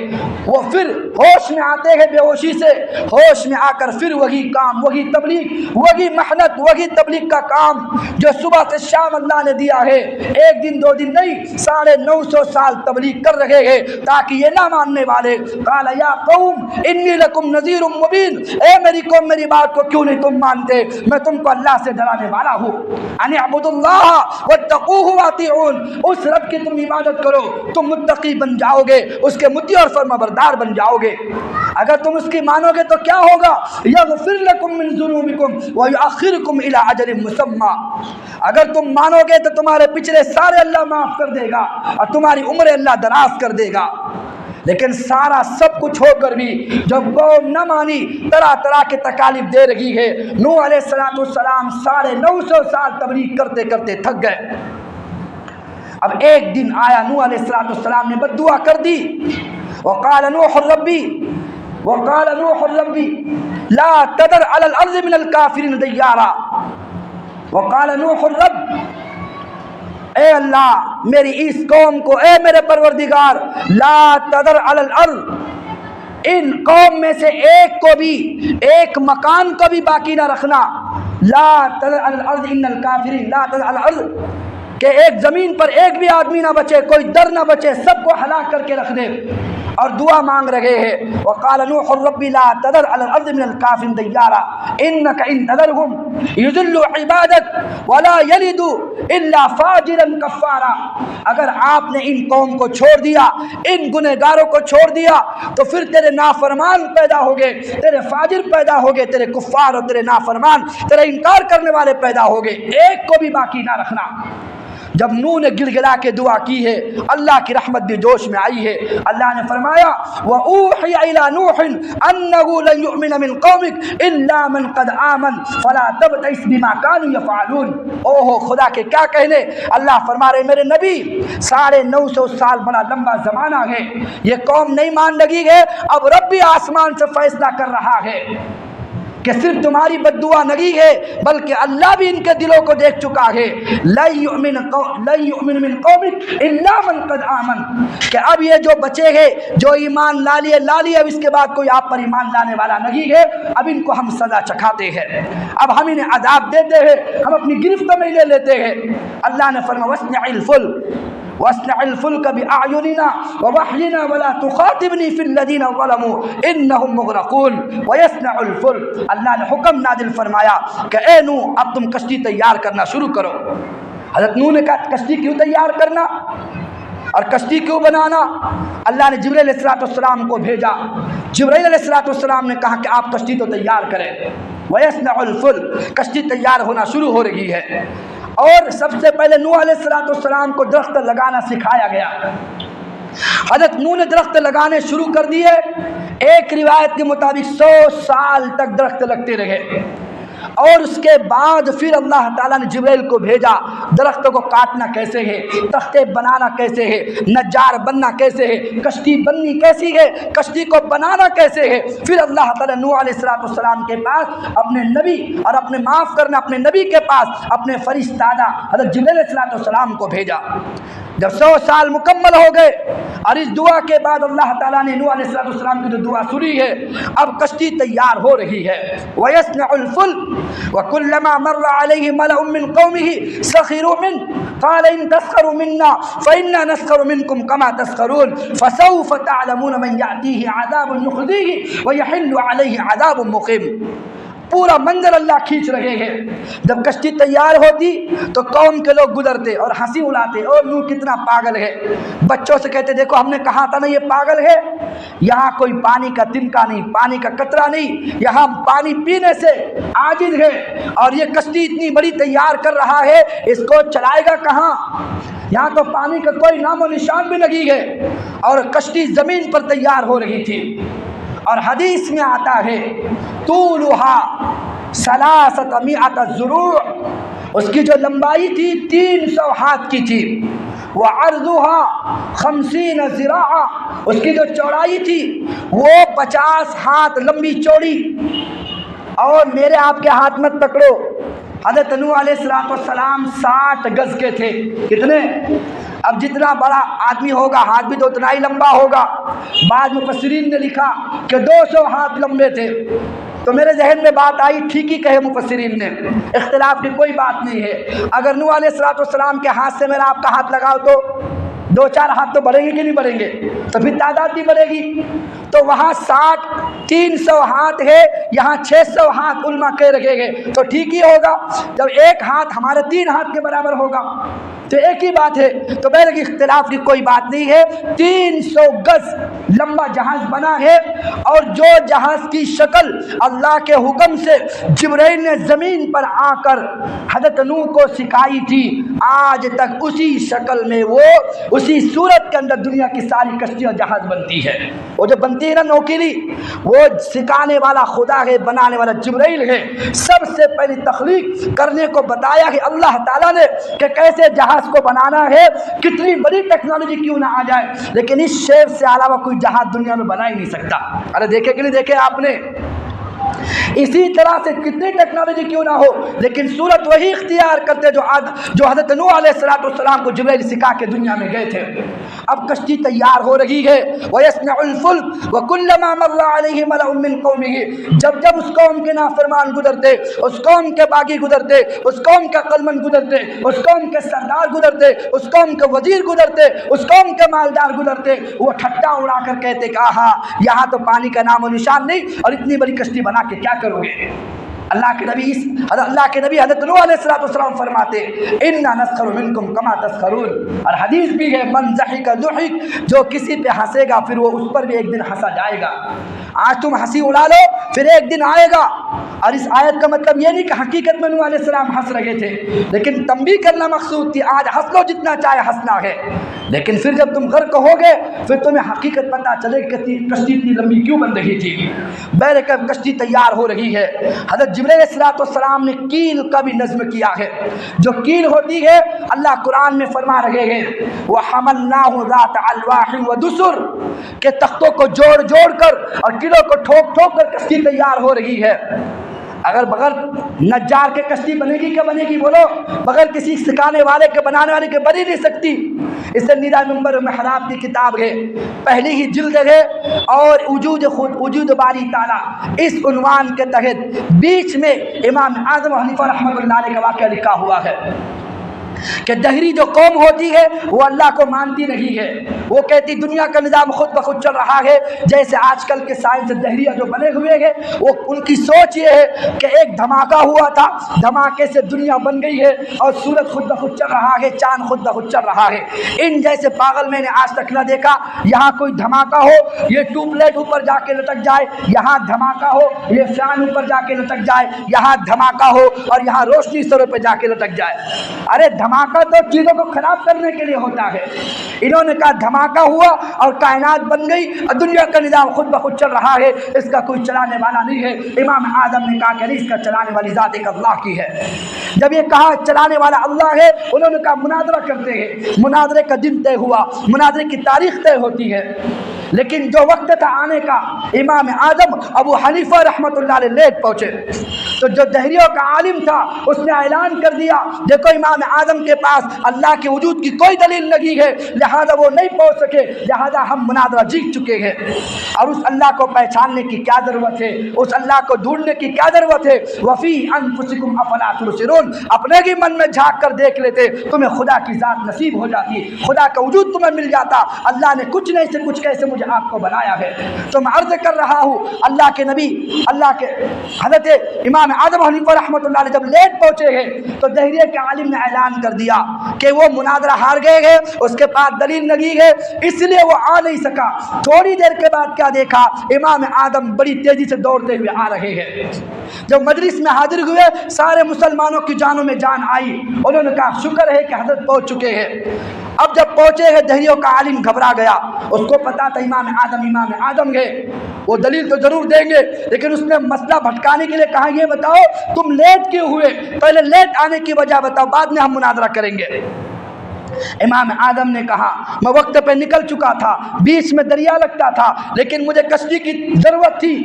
وہ پھر ہوش میں آتے ہیں بے ہوشی سے, ہوش میں آ کر پھر وہی کام, وہی تبلیغ, وہی محنت, وہی تبلیغ کا کام جو صبح سے شام اللہ نے دیا ہے. 1 دن 2 دن نہیں, 950 سال تبلیغ کر رہے ہیں تاکہ یہ نہ ماننے والے. قال یا قوم انی لکم نذیر مبین, اے میری قوم میری بات کو کیوں نہیں تم مانتے؟ میں تم کو اللہ سے ڈرانے والا ہوں. ان اعبدوا اللہ واتقوہ واطیعون, اس رب کی تم عبادت کرو, تم متقی بن جاؤ گے, اس کے مطیع اور فرمانبردار بن جاؤ گے. اگر تم اس کی مانو گے تو کیا ہوگا؟ یغفر لکم من ذنوبکم ویؤخرکم الی اجل مسمی. اگر تم مانو گے تو تمہارے پچھلے سارے اللہ معاف کر دے گا اور تمہاری عمر اللہ دراز کر دے گا. لیکن سارا سب کچھ ہو کر بھی جب قوم نہ مانی, طرح طرح کے تکالیف دے رہی ہے. نوح علیہ السلام 950 سال تبلیغ کرتے کرتے تھک گئے. اب ایک دن آیا, نوح علیہ السلام نے بد دعا کر دی. وقال نوح ربی لا تذر علی الارض من الکافرین دیارا. وقال نوح الرب, اے اللہ میری اس قوم کو, اے میرے پروردگار, لا تذر علی الارض, ان قوم میں سے ایک کو بھی, ایک مکان کو بھی باقی نہ رکھنا. لا تذر علی الارض ان الکافرین, لا تذر علی الارض کہ ایک زمین پر ایک بھی آدمی نہ بچے، کوئی در نہ بچے، سب کو ہلاک کر کے رکھ دے، اور دعا مانگ رہے ہیں۔ وقال نوح رب لا تذر على الارض من الكافرين ديارا انك ان تذرهم يضلوا عبادك ولا يلدوا الا فاجرا كفارا۔ اگر آپ نے ان قوم کو چھوڑ دیا، ان گنہگاروں کو چھوڑ دیا، تو پھر تیرے نافرمان پیدا ہوگے، تیرے فاجر پیدا ہوگے، تیرے کفار اور تیرے نافرمان، تیرے انکار کرنے والے پیدا ہوگے، ایک کو بھی باقی نہ رکھنا۔ جب نوح نے گڑ گڑا کے دعا کی ہے، اللہ کی رحمت بھی جوش میں آئی ہے۔ اللہ نے فرمایا وَأُوحِيَ إِلَى نُوحٍ أَنَّهُ لَن يُؤْمِنَ مِن قَوْمِكَ إِلَّا مَن قَدْ آمَنَ فَلَا تَبْتَئِسْ بِمَا كَانُوا يَفْعَلُونَ۔ اوہ خدا کے کیا کہنے، اللہ فرما رہے میرے نبی 950 سال بڑا لمبا زمانہ ہے، یہ قوم نہیں مان لگی ہے، اب رب بھی آسمان سے فیصلہ کر رہا ہے کہ صرف تمہاری بد دعا نہیں ہے، بلکہ اللہ بھی ان کے دلوں کو دیکھ چکا ہے۔ لن یؤمن من قومک الا من قد آمن، کہ اب یہ جو بچے ہیں، جو ایمان لا لیے، اب اس کے بعد کوئی آپ پر ایمان لانے والا نہیں ہے، اب ان کو ہم سزا چکھاتے ہیں، اب ہم انہیں عذاب دیتے ہیں، ہم اپنی گرفت میں لے لیتے ہیں۔ اللہ نے فرمایا واصنع الفلك بأعيننا ووحينا ولا تخاطبني في الذين ظلموا انهم مغرقون ويصنع الفلك۔ اللہ نے حکم نازل فرمایا کہ اے نوح اب تم کشتی تیار کرنا شروع کرو۔ حضرت نوح نے کہا کشتی کیوں تیار کرنا اور کشتی کیوں بنانا؟ اللہ نے جبرائیل علیہ السلام کو بھیجا، جبرائیل علیہ السلام نے کہا کہ آپ کشتی تو تیار کریں۔ وَيَصْنَعُ الْفُلْكَ، کشتی تیار ہونا شروع ہو رہی ہے، اور سب سے پہلے نوح علیہ السلام کو درخت لگانا سکھایا گیا۔ حضرت نوح نے درخت لگانے شروع کر دیے، ایک روایت کے مطابق 100 سال تک درخت لگتے رہے، اور اس کے بعد پھر اللہ تعالیٰ نے جبرائیل کو بھیجا درختوں کو کاٹنا کیسے ہے، تختے بنانا کیسے ہے، نجار بننا کیسے ہے، کشتی بننی کیسی ہے، کشتی کو بنانا کیسے ہے۔ پھر اللہ تعالیٰ نوح علیہ السلام کے پاس اپنے نبی اور اپنے اپنے نبی کے پاس اپنے فرشتہ حضرت جبرائیل علیہ السلام کو بھیجا۔ جب 100 سال مکمل ہو گئے اور اس دعا کے بعد اللہ تعالیٰ نے نوح علیہ السلام کی جو دعا سنی ہے، اب کشتی تیار ہو رہی ہے۔ وَيَصْنَعُ الْفُلْكَ وَكُلَّمَا مَرَّ عَلَيْهِ مَلَأٌ مِّن قَوْمِهِ سَخِرُوا مِنْهُ قَالَ إِن تَسْخَرُوا مِنَّا فَإِنَّا نَسْخَرُ مِنكُمْ كَمَا تَسْخَرُونَ فَسَوْفَ تَعْلَمُونَ مَن يَأْتِيهِ عَذَابٌ يُخْزِيهِ وَيَحِلُّ عَلَيْهِ عَذَابٌ مُقِيمٌ۔ پورا منظر اللہ کھینچ رہے ہیں۔ جب کشتی تیار ہوتی تو قوم کے لوگ گزرتے اور ہنسی اڑاتے، اور نوح کتنا پاگل ہے، بچوں سے کہتے دیکھو ہم نے کہا تھا نا یہ پاگل ہے، یہاں کوئی پانی کا تنکا نہیں، پانی کا قطرہ نہیں، یہاں پانی پینے سے عاجز ہے، اور یہ کشتی اتنی بڑی تیار کر رہا ہے، اس کو چلائے گا کہاں؟ یہاں تو پانی کا کوئی نام و نشان بھی نہیں ہے، اور کشتی زمین پر تیار ہو رہی تھی۔ اور حدیث میں آتا ہے طولها 300 ذروع، اس کی جو لمبائی تھی 300 ہاتھ کی تھی، وعرضها 50 ذراعا، اس کی جو چوڑائی تھی وہ 50 ہاتھ لمبی چوڑی۔ اور میرے آپ کے ہاتھ مت پکڑو، حضرت نوح علیہ السلام 60 گز کے تھے۔ کتنے؟ اب جتنا بڑا آدمی ہوگا ہاتھ بھی تو اتنا ہی لمبا ہوگا۔ بعض مفسرین نے لکھا کہ 200 ہاتھ لمبے تھے، تو میرے ذہن میں بات آئی ٹھیک ہی کہے مفسرین نے، اختلاف کی کوئی بات نہیں ہے۔ اگر نوح علیہ السلام کے ہاتھ سے میرا آپ کا ہاتھ لگاؤ تو 2-4 ہاتھ تو بڑھیں گے کہ نہیں بڑھیں گے؟ تو پھر تعداد بھی بڑھے گی۔ تو وہاں 300 ہاتھ ہے، یہاں 600 ہاتھ علماء کہہ رکھے گئے، تو ٹھیک ہی ہوگا۔ جب ایک ہاتھ ہمارے 3 ہاتھ کے برابر ہوگا تو ایک ہی بات ہے، تو پہلے کی اختلاف کی کوئی بات نہیں ہے۔ 300 گز لمبا جہاز بنا ہے، اور جو جہاز کی شکل اللہ کے حکم سے جبرائیل نے زمین پر آ کر حضرت نوح کو سکھائی تھی، آج تک اسی شکل میں، وہ اسی صورت کے اندر دنیا کی ساری کشتیاں جہاز بنتی ہے۔ وہ جو بنتی ہے نا نوکری، وہ سکھانے والا خدا ہے، بنانے والا جبرائیل ہے۔ سب سے پہلی تخلیق کرنے کو بتایا کہ اللہ تعالیٰ نے کہ کیسے جہاز کو بنانا ہے، کتنی بڑی ٹیکنالوجی کیوں نہ آ جائے، لیکن اس شیپ سے علاوہ کوئی جہاز دنیا میں بنا ہی نہیں سکتا۔ ارے دیکھے کہ نہیں دیکھے آپ نے؟ اسی طرح سے کتنی ٹیکنالوجی کیوں نہ ہو، لیکن صورت وہی اختیار کرتے جو حضرت نوح علیہ السلام کو جبرائیل سکھا کے دنیا میں گئے تھے۔ اب کشتی تیار ہو رہی ہے، وَيَصْنَعُ الْفُلْكَ وَكُلَّمَا مَرَّ عَلَيْهِ مَلَأٌ مِّن قَوْمِهِ، جب اس قوم کے نافرمان گزرتے، اس قوم کے باغی گزرتے، اس قوم کا عقلمند گزرتے، اس قوم کے سردار گزرتے، اس قوم کے وزیر گزرتے، اس قوم کے مالدار گزرتے، وہ ٹھٹا اڑا کر کہتے کہ ہاں یہاں تو پانی کا نام و نشان نہیں، اور اتنی بڑی کشتی بنا کے کیا کرو گے؟ اللہ کے نبی حضرت نوح علیہ السلام فرماتے اِنَّا نَسْخَرُ مِنْكُمْ كَمَا تَسْخَرُونَ، اور حدیث بھی ہے من ضحک ضحک، جو کسی پہ ہنسے گا پھر وہ اس پر بھی ایک دن ہنسا جائے گا۔ آج تم ہنسی اڑا لو پھر ایک دن آئے گا۔ اور اس آیت کا مطلب یہ نہیں کہ حقیقت میں نوح علیہ السلام ہنس رہے تھے، لیکن تنبیہ کرنا مقصود تھی آج ہنس لو جتنا چاہے ہنسنا ہے، لیکن پھر جب تم غرق ہوگے پھر تمہیں حقیقت پتہ چلے کہ کشتی اتنی لمبی کیوں بن رہی تھی۔ بہرکیف کشتی تیار ہو رہی ہے۔ حضرت جبرائیل علیہ السلام نے کیل کا بھی نظم کیا ہے۔ جو کیل ہوتی ہے اللہ قرآن میں فرما رہے ہیں وَحَمَلْنَاهُ ذَاتَ أَلْوَاحٍ وَدُسُرٍ، کہ تختوں کو جوڑ جوڑ کر اور کلوں کو ٹھوک ٹھوک کر کشتی تیار ہو رہی ہے۔ اگر بغیر نجار کے کشتی بنے گی کیا بنے گی بولو؟ بغیر کسی سکھانے والے کے بنانے والے کے بن ہی نہیں سکتی۔ اس سے نیرا منبر محراب کی کتاب ہے، پہلی ہی جلد ہے، اور وجود باری تعالیٰ اس عنوان کے تحت بیچ میں امام اعظم حنیفہ رحمۃ اللہ علیہ کا واقعہ لکھا ہوا ہے کہ دہری جو قوم ہوتی ہے وہ اللہ کو مانتی نہیں ہے، وہ کہتی دنیا کا نظام خود بخود چل رہا ہے، جیسے آج کل کے سائنس دہریہ جو بنے ہوئے ہیں وہ ان کی سوچ یہ ہے کہ ایک دھماکہ ہوا تھا، دھماکے سے دنیا بن گئی ہے اور سورج خود بخود چل رہا ہے، چاند خود بخود چل رہا ہے۔ ان جیسے پاگل میں نے آج تک نہ دیکھا، یہاں کوئی دھماکہ ہو یہ ٹیوب لائٹ اوپر جا کے لٹک جائے، یہاں دھماکہ ہو یہ فین اوپر جا کے لٹک جائے، یہاں دھماکہ ہو اور یہاں روشنی سروں پہ جا کے لٹک جائے۔ ارے دھماکہ تو چیزوں کو خراب کرنے کے لیے ہوتا ہے، انہوں نے کہا دھماکہ ہوا اور کائنات بن گئی اور دنیا کا نظام خود بخود چل رہا ہے، اس کا کوئی چلانے والا نہیں ہے۔ امام اعظم نے کہا کہ نہیں، اس کا چلانے والی ذات ایک اللہ کی ہے۔ جب یہ کہا چلانے والا اللہ ہے، انہوں نے کہا مناظرہ کرتے ہیں۔ مناظرے کا دن طے ہوا، مناظرے کی تاریخ طے ہوتی ہے، لیکن جو وقت تھا آنے کا امام اعظم ابو حنیفہ رحمۃ اللہ علیہ لیٹ پہنچے، تو جو دہریوں کا عالم تھا اس نے اعلان کر دیا دیکھو امام اعظم کے پاس اللہ کے وجود کی کوئی دلیل نہیں ہے، لہذا وہ نہیں پہنچ سکے، لہذا ہم مناظرہ جیت چکے ہیں۔ اور اس اللہ کو پہچاننے کی کیا ضرورت ہے، اس اللہ کو ڈھونڈنے کی کیا ضرورت ہے؟ وفی انفسکم افلا تبصرون، اپنے ہی من میں جھانک کر دیکھ لیتے تمہیں خدا کی ذات نصیب ہو جاتی، خدا کا وجود تمہیں مل جاتا۔ اللہ نے کچھ نہیں سے کچھ کیسے مجھے آپ کو بنایا ہے۔ تو میں عرض کر رہا ہوں اللہ کے نبی اللہ کے حضرت امام اعظم حنیفہ رحمۃ اللہ علیہ جب لیٹ پہنچے ہیں تو دہریے کے عالم نے اعلان کر دیا کہ وہ مناظرہ ہار گئے ہیں، اس کے پاس دلیل نہیں ہے، اس لیے وہ آ نہیں سکا۔ تھوڑی دیر کے بعد کیا دیکھا، امام اعظم بڑی تیزی سے دوڑتے ہوئے آ رہے ہیں۔ جب مجلس میں حاضر ہوئے سارے مسلمانوں کی جانوں میں جان آئی، انہوں نے کہا شکر ہے کہ حضرت پہنچ چکے ہیں۔ اب جب پہنچے ہیں دہریوں کا عالم گھبرا گیا، اس کو پتا تھا امام اعظم ہے، وہ دلیل تو ضرور دیں گے، لیکن اس نے مسئلہ بھٹکانے کے لیے کہا یہ بتاؤ تم لیٹ کیوں ہوئے، پہلے لیٹ آنے کی وجہ بتاؤ، بعد میں ہم مناظرہ کریں گے۔ امام اعظم نے کہا میں وقت پہ نکل چکا تھا، بیچ میں دریا لگتا تھا، لیکن مجھے کشتی کی ضرورت تھی،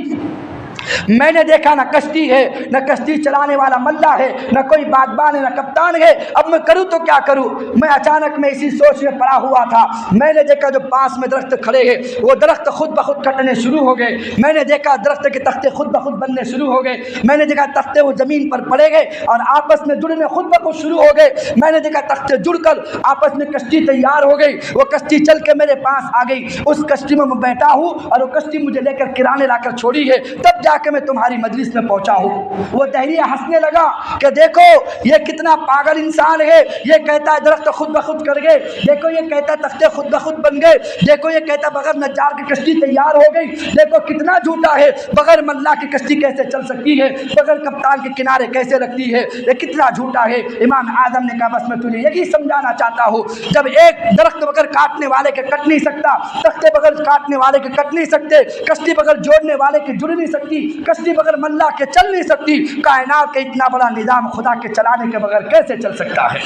میں نے دیکھا نہ کشتی ہے، نہ کشتی چلانے والا ملا ہے، نہ کوئی بادبان ہے، نہ کپتان ہے، اب میں کروں تو کیا کروں؟ میں اچانک میں اسی سوچ میں پڑا ہوا تھا، میں نے دیکھا جو پاس میں درخت کھڑے ہیں وہ درخت خود بخود کٹنے شروع ہو گئے، میں نے دیکھا درخت کے تختے خود بخود بننے شروع ہو گئے، میں نے دیکھا تختے وہ زمین پر پڑے گئے اور آپس میں جڑنے خود بخود شروع ہو گئے، میں نے دیکھا تختے جڑ کر آپس میں کشتی تیار ہو گئی، وہ کشتی چل کے میرے پاس آ گئی، اس کشتی میں بیٹھا ہوں اور وہ کشتی مجھے لے کر کرانے لا کر چھوڑی ہے، تب جا کہ میں تمہاری مجلس میں پہنچا ہوں۔ وہ دہریہ ہنسنے لگا کہ دیکھو یہ کتنا پاگل انسان ہے، یہ کہتا ہے درخت خود بخود کر گئے، دیکھو یہ کہتا ہے تختے خود بخود بن گئے، دیکھو یہ کہتا بغیر نجار کی کشتی تیار ہو گئی، دیکھو کتنا جھوٹا ہے، بغیر ملا کی کشتی کیسے چل سکتی ہے، بغیر کپتان کے کنارے کیسے رکھتی ہے، یہ کتنا جھوٹا ہے۔ امام اعظم نے کہا بس میں تجھے یہی سمجھانا چاہتا ہوں، جب ایک درخت بغیر کاٹنے والے کے کٹ نہیں سکتا، تختے بغیر کاٹنے والے کے کٹ نہیں سکتے، کشتی بغیر جوڑنے والے کے جڑ نہیں سکتی، کشتی بغیر ملا کے چل نہیں سکتی، کائنات کا اتنا بڑا نظام خدا کے چلانے کے بغیر کیسے چل سکتا ہے؟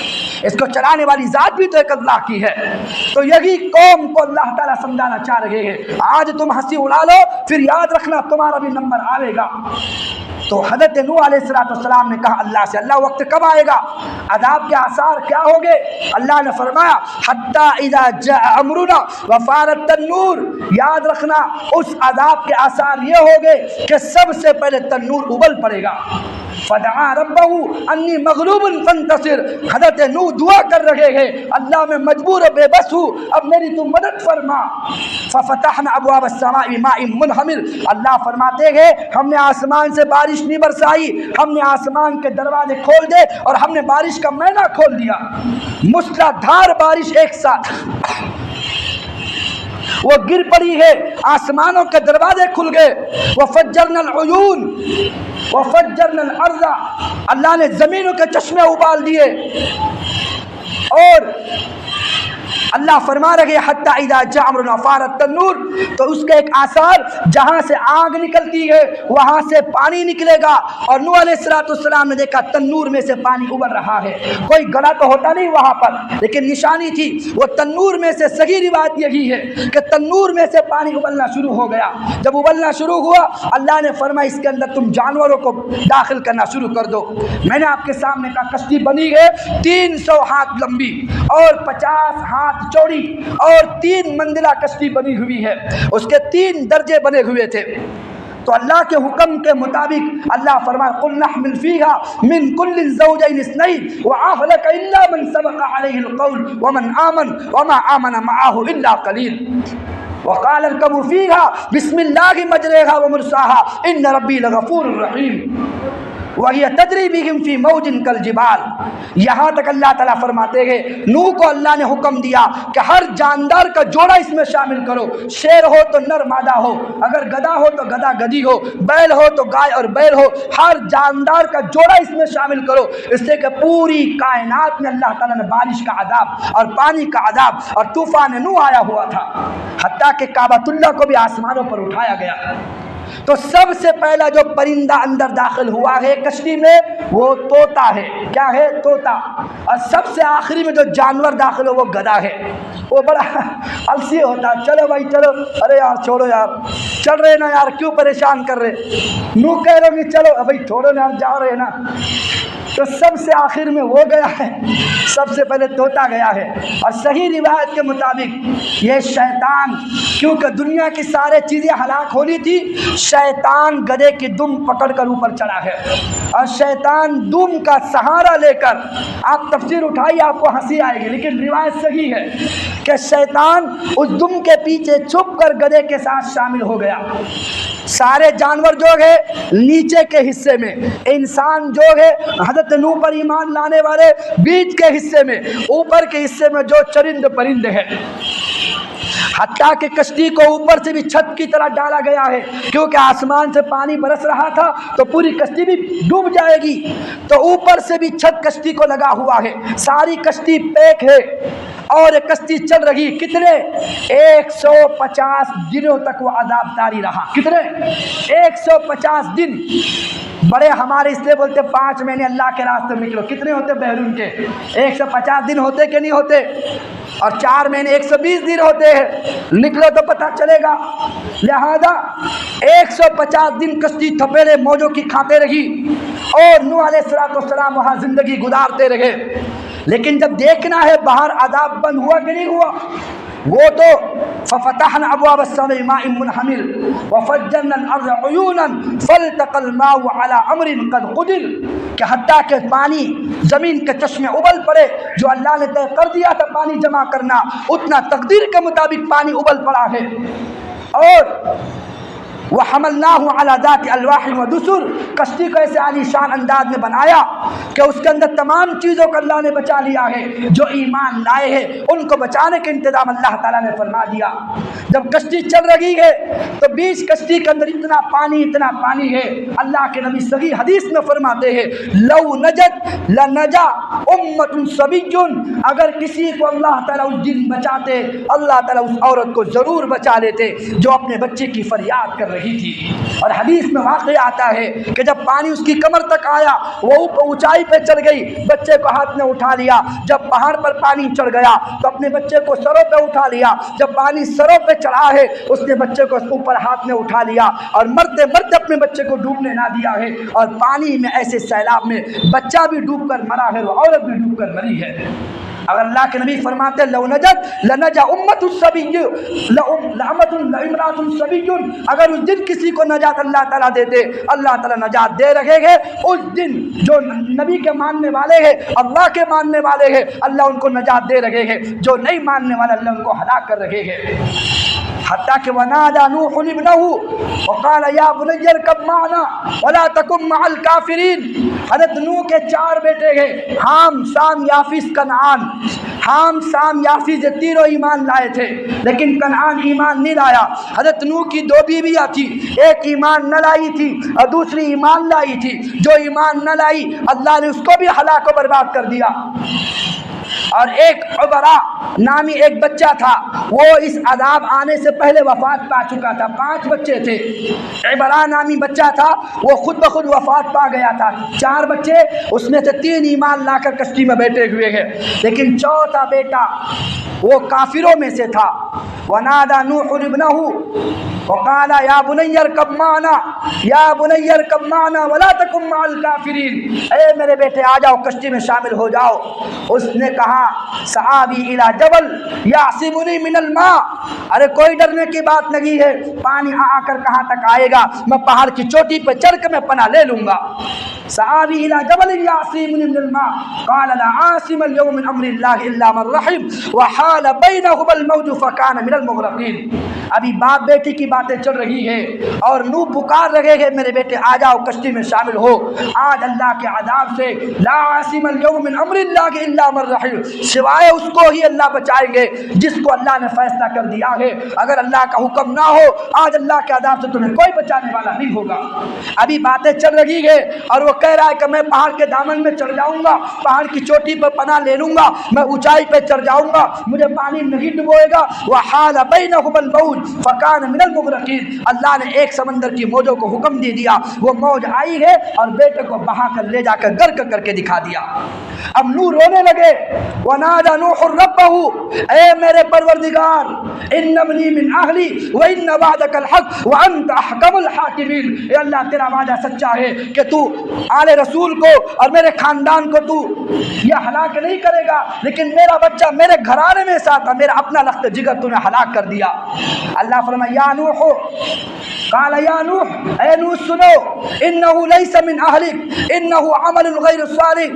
اس کو چلانے والی ذات بھی تو ایک اللہ کی ہے۔ تو یہی قوم کو اللہ تعالیٰ سمجھانا چاہ رہے ہیں، آج تم ہنسی اڑا لو، پھر یاد رکھنا تمہارا بھی نمبر آئے گا۔ تو حضرت نوح علیہ السلام نے کہا اللہ سے، اللہ وقت کب آئے گا؟ عذاب کے آثار کیا ہوگے؟ اللہ نے فرمایا حتی اذا جاء امرنا وفارت التنور، یاد رکھنا اس عذاب کے آثار یہ ہوگے کہ سب سے پہلے تنور ابل پڑے گا۔ فدعا ربہ انی مغلوب فانتصر، حضرت نوح دعا کر رہے ہیں اللہ میں مجبور و بے بس ہوں، اب میری تو مدد فرما۔ ففتحنا ابواب السماء بماء منہمر، اللہ فرماتے ہیں ہم نے آسمان سے بارش نہیں برسائی، ہم نے آسمان کے دروازے کھول دے اور ہم نے بارش کا مینا کھول دیا، موسلا دھار بارش ایک ساتھ وہ گر پڑی ہے، آسمانوں کے دروازے کھل گئے۔ وفجرنا العیون وفجرنا الارض، اللہ نے زمینوں کے چشمے ابال دیے۔ اور اللہ فرما رہے حتی اذا جاء امرنا وفارت التنور، تو اس کے ایک آثار جہاں سے آگ نکلتی ہے وہاں سے پانی نکلے گا، اور نوح علیہ السلام نے دیکھا تنور میں سے پانی ابل رہا ہے، کوئی گلا تو ہوتا نہیں وہاں پر لیکن نشانی تھی وہ تنور میں سے۔ صحیح روایت یہی ہے کہ تنور میں سے پانی ابلنا شروع ہو گیا۔ جب ابلنا شروع ہوا اللہ نے فرمایا اس کے اندر تم جانوروں کو داخل کرنا شروع کر دو۔ میں نے آپ کے سامنے کہا کشتی بنی ہے 300 ہاتھ لمبی اور 50 ہاتھ چوڑی اور 3 منزلہ کشتی بنی ہوئی ہے، اس کے 3 درجے بنے ہوئے تھے۔ تو اللہ کے حکم کے مطابق اللہ فرمائے قل نحمل فیها من كل زوجین اثنین واهلك الا من سبق علیہ القول ومن آمن وما آمن معه الا قلیل وقال اركبوا فيها بسم الله مجريها ومرساها ان ربی لغفور رحیم وَهِيَ تَجْرِي بِهِمْ فِي مَوْجٍ كَالْجِبَالِ، یہاں تک اللہ تعالیٰ فرماتے ہیں نوح کو اللہ نے حکم دیا کہ ہر جاندار کا جوڑا اس میں شامل کرو، شیر ہو تو نر مادہ ہو، اگر گدھا ہو تو گدھا گدھی ہو، بیل ہو تو گائے اور بیل ہو، ہر جاندار کا جوڑا اس میں شامل کرو، اس سے کہ پوری کائنات میں اللہ تعالیٰ نے بارش کا عذاب اور پانی کا عذاب اور طوفان نوح آیا ہوا تھا، حتیٰ کہ کعبۃ اللہ کو بھی آسمانوں پر اٹھایا گیا۔ تو سب سے پہلا جو پرندہ اندر داخل ہوا ہے کشتی میں وہ طوطا ہے۔ کیا ہے؟ طوطا۔ اور سب سے آخری میں جو جانور داخل ہو وہ گدھا ہے، وہ بڑا السی ہوتا ہے، چلو بھائی چلو، ارے یار چھوڑو یار، چل رہے نا یار، کیوں پریشان کر رہے، نوح کہہ رہے چلو بھائی چھوڑو نا یار، جا رہے نا۔ تو سب سے آخر میں وہ گیا ہے، سب سے پہلے طوطا گیا ہے۔ اور صحیح روایت کے مطابق یہ شیطان، کیونکہ دنیا کی سارے چیزیں ہلاک ہونی تھی، شیطان گدھے کی دم پکڑ کر اوپر چڑھا ہے، اور شیطان دم کا سہارا لے کر، آپ تفسیر اٹھائیے آپ کو ہنسی آئے گی لیکن روایت صحیح ہے کہ شیطان اس دم کے پیچھے چھپ کر گدھے کے ساتھ شامل ہو گیا۔ سارے جانور جو ہے نیچے کے حصے میں، انسان جو ہے حضرت نوح پر ایمان لانے والے بیچ کے حصے میں، اوپر کے حصے میں جو چرند پرند ہے، حتیٰ کہ کشتی کو اوپر سے بھی چھت کی طرح ڈالا گیا ہے، کیونکہ آسمان سے پانی برس رہا تھا تو پوری کشتی بھی ڈوب جائے گی، تو اوپر سے بھی چھت کشتی کو لگا ہوا ہے، ساری کشتی پیک ہے اور کشتی چل رہی۔ کتنے؟ 150 دنوں تک وہ عذاب طاری رہا۔ کتنے؟ 150 دن۔ بڑے ہمارے اس لیے بولتے 5 مہینے اللہ کے راستے میں نکلو، کتنے ہوتے بحرون کے؟ 150 دن ہوتے کہ نہیں ہوتے؟ اور 4 مہینے 120 دن ہوتے ہیں، نکلو تو پتہ چلے گا۔ لہذا 150 دن کشتی تھپیڑے موجوں کی کھاتے رہی اور نوح علیہ السلام وہاں زندگی گزارتے رہے۔ لیکن جب دیکھنا ہے باہر عذاب بند ہوا کہ نہیں ہوا، وہ تو ففتحنا ابواب السماء بماء منہمر وفجرنا الارض عیونا فالتقى الماء على امر قد قدر، کہ حتیٰ کہ پانی زمین کے چشمے ابل پڑے، جو اللہ نے طے کر دیا تھا پانی جمع کرنا اتنا تقدیر کے مطابق پانی ابل پڑا ہے۔ اور وَحَمَلْنَاهُ عَلَى ذَاتِ أَلْوَاحٍ وَدُسُرٍ، کشتی کو ایسے عالی شان انداز میں بنایا کہ اس کے اندر تمام چیزوں کو اللہ نے بچا لیا ہے، جو ایمان لائے ہیں ان کو بچانے کا انتظام اللہ تعالیٰ نے فرما دیا۔ جب کشتی چل رہی ہے تو بیچ کشتی کے اندر اتنا پانی ہے، اللہ کے نبی صحیح حدیث میں فرماتے ہیں لَوْ نَجَتْ لَنَجَا أُمَّةٌ صَبِيٌّ، اگر کسی کو اللہ تعالیٰ اس دن بچاتے، اللہ تعالیٰ اس عورت کو ضرور بچا لیتے جو اپنے بچے کی فریاد کر رہی رہی تھی، اور حدیث میں واقع آتا ہے کہ جب پانی اس کی کمر تک آیا وہ اونچائی پہ چڑھ گئی، بچے کو ہاتھ میں اٹھا لیا، جب پہاڑ پر پانی چڑھ گیا تو اپنے بچے کو سروں پہ اٹھا لیا، جب پانی سروں پہ چڑھا ہے اس نے بچے کو اوپر ہاتھ میں اٹھا لیا اور مرتے مرتے اپنے بچے کو ڈوبنے نہ دیا ہے، اور پانی میں ایسے سیلاب میں بچہ بھی ڈوب کر مرا ہے اور عورت بھی ڈوب کر مری ہے۔ اگر اللہ کے نبی فرماتے لو نجت لنجا امت الصبی لامت الامرات الصبی، اگر اس دن کسی کو نجات اللہ تعالیٰ دیتے، اللہ تعالیٰ نجات دے رکھے گے اس دن جو نبی کے ماننے والے ہیں، اللہ کے ماننے والے ہیں، اللہ ان کو نجات دے رکھے گے، جو نہیں ماننے والے اللہ ان کو ہلاک کر رکھے گے۔ حتیٰ کہ ونادى نوح ابنه وقال يا بني اركب معنا ولا تكن مع الكافرين۔ حضرت نوح کے 4 بیٹے ہیں، حام، شام، یافیس، کنعان۔ حام، شام، یافیس یہ تینوں ایمان لائے تھے لیکن کنعان ایمان نہیں لایا۔ حضرت نوح کی 2 بیویاں تھی، ایک ایمان نہ لائی تھی اور دوسری ایمان لائی تھی، جو ایمان نہ لائی اللہ نے اس کو بھی ہلاک و برباد کر دیا۔ اور ایک عبرا نامی ایک بچہ تھا، وہ اس عذاب آنے سے پہلے وفات پا چکا تھا، 5 بچے تھے۔ عبرا نامی بچہ تھا، وہ خود بخود وفات پا گیا تھا، 4 بچے، اس میں سے 3 ایمان لا کر کشتی میں بیٹھے ہوئے ہیں، لیکن چوتھا بیٹا وہ کافروں میں سے تھا۔ ونادى نوح ابنه وقال يا بني اركب معنا يا بني اركب معنا ولا تكن مع الكافرين، اے میرے بیٹے آ جاؤ کشتی میں شامل ہو جاؤ۔ اس نے کہا سآوی الى جبل يعصمني من الماء، ارے کوئی ڈرنے کی بات نہیں ہے، پانی آ کر کہاں تک آئے گا، میں پہاڑ کی چوٹی پہ چڑھ کے میں پناہ لے لوں گا۔ سآوی الى جبل يعصمني من الماء قال لا عاصم اليوم من امر الله الا من رحم وحال بينهما الموج فكان من المغرقين۔ ابھی باپ بیٹی کی باتیں چل رہی ہے اور نوح پکار رہے ہیں میرے بیٹے آ جاؤ کشتی میں شامل ہو، آج اللہ کے عذاب سے لا عاصم اليوم من امر الله الا من رحم، سوائے اس کو ہی اللہ بچائیں گے جس کو اللہ نے فیصلہ کر دیا ہے۔ اگر اللہ کا حکم نہ ہو آج اللہ کے عذاب سے تمہیں کوئی بچانے والا نہیں ہوگا۔ ابھی باتیں چل رہی ہے اور وہ کہہ رہا ہے کہ میں پہاڑ کے دامن میں چڑھ جاؤں گا، پہاڑ کی چوٹی پر پناہ لے لوں گا، میں اونچائی پہ چڑھ جاؤں گا، مجھے پانی نہیں ڈبوئے گا۔ وحال بینہما الموج فکان من المغرقین، اللہ نے ایک سمندر کی موجوں کو حکم دے دیا، وہ موج آئی ہے اور بیٹے کو بہا کر لے جا کر غرق کر کے دکھا دیا۔ اب نوح رونے لگے، ونادى نوح ربه، اے میرے پروردگار ان ابنی من اہلی وان وعدک الحق وانت احکم الحاکمین، اے اللہ تیرا وعدہ سچا ہے کہ تو آل رسول کو اور میرے خاندان کو تو یہ ہلاک نہیں کرے گا، لیکن میرا بچہ میرے گھرانے میں ساتھ تھا، میرا اپنا لخت جگر تو نے ہلاک کر دیا۔ اللہ فرمایا یا نوح، قال یا نوح، اے نوح سنو، انه ليس من اہلک انه عمل غیر صالح،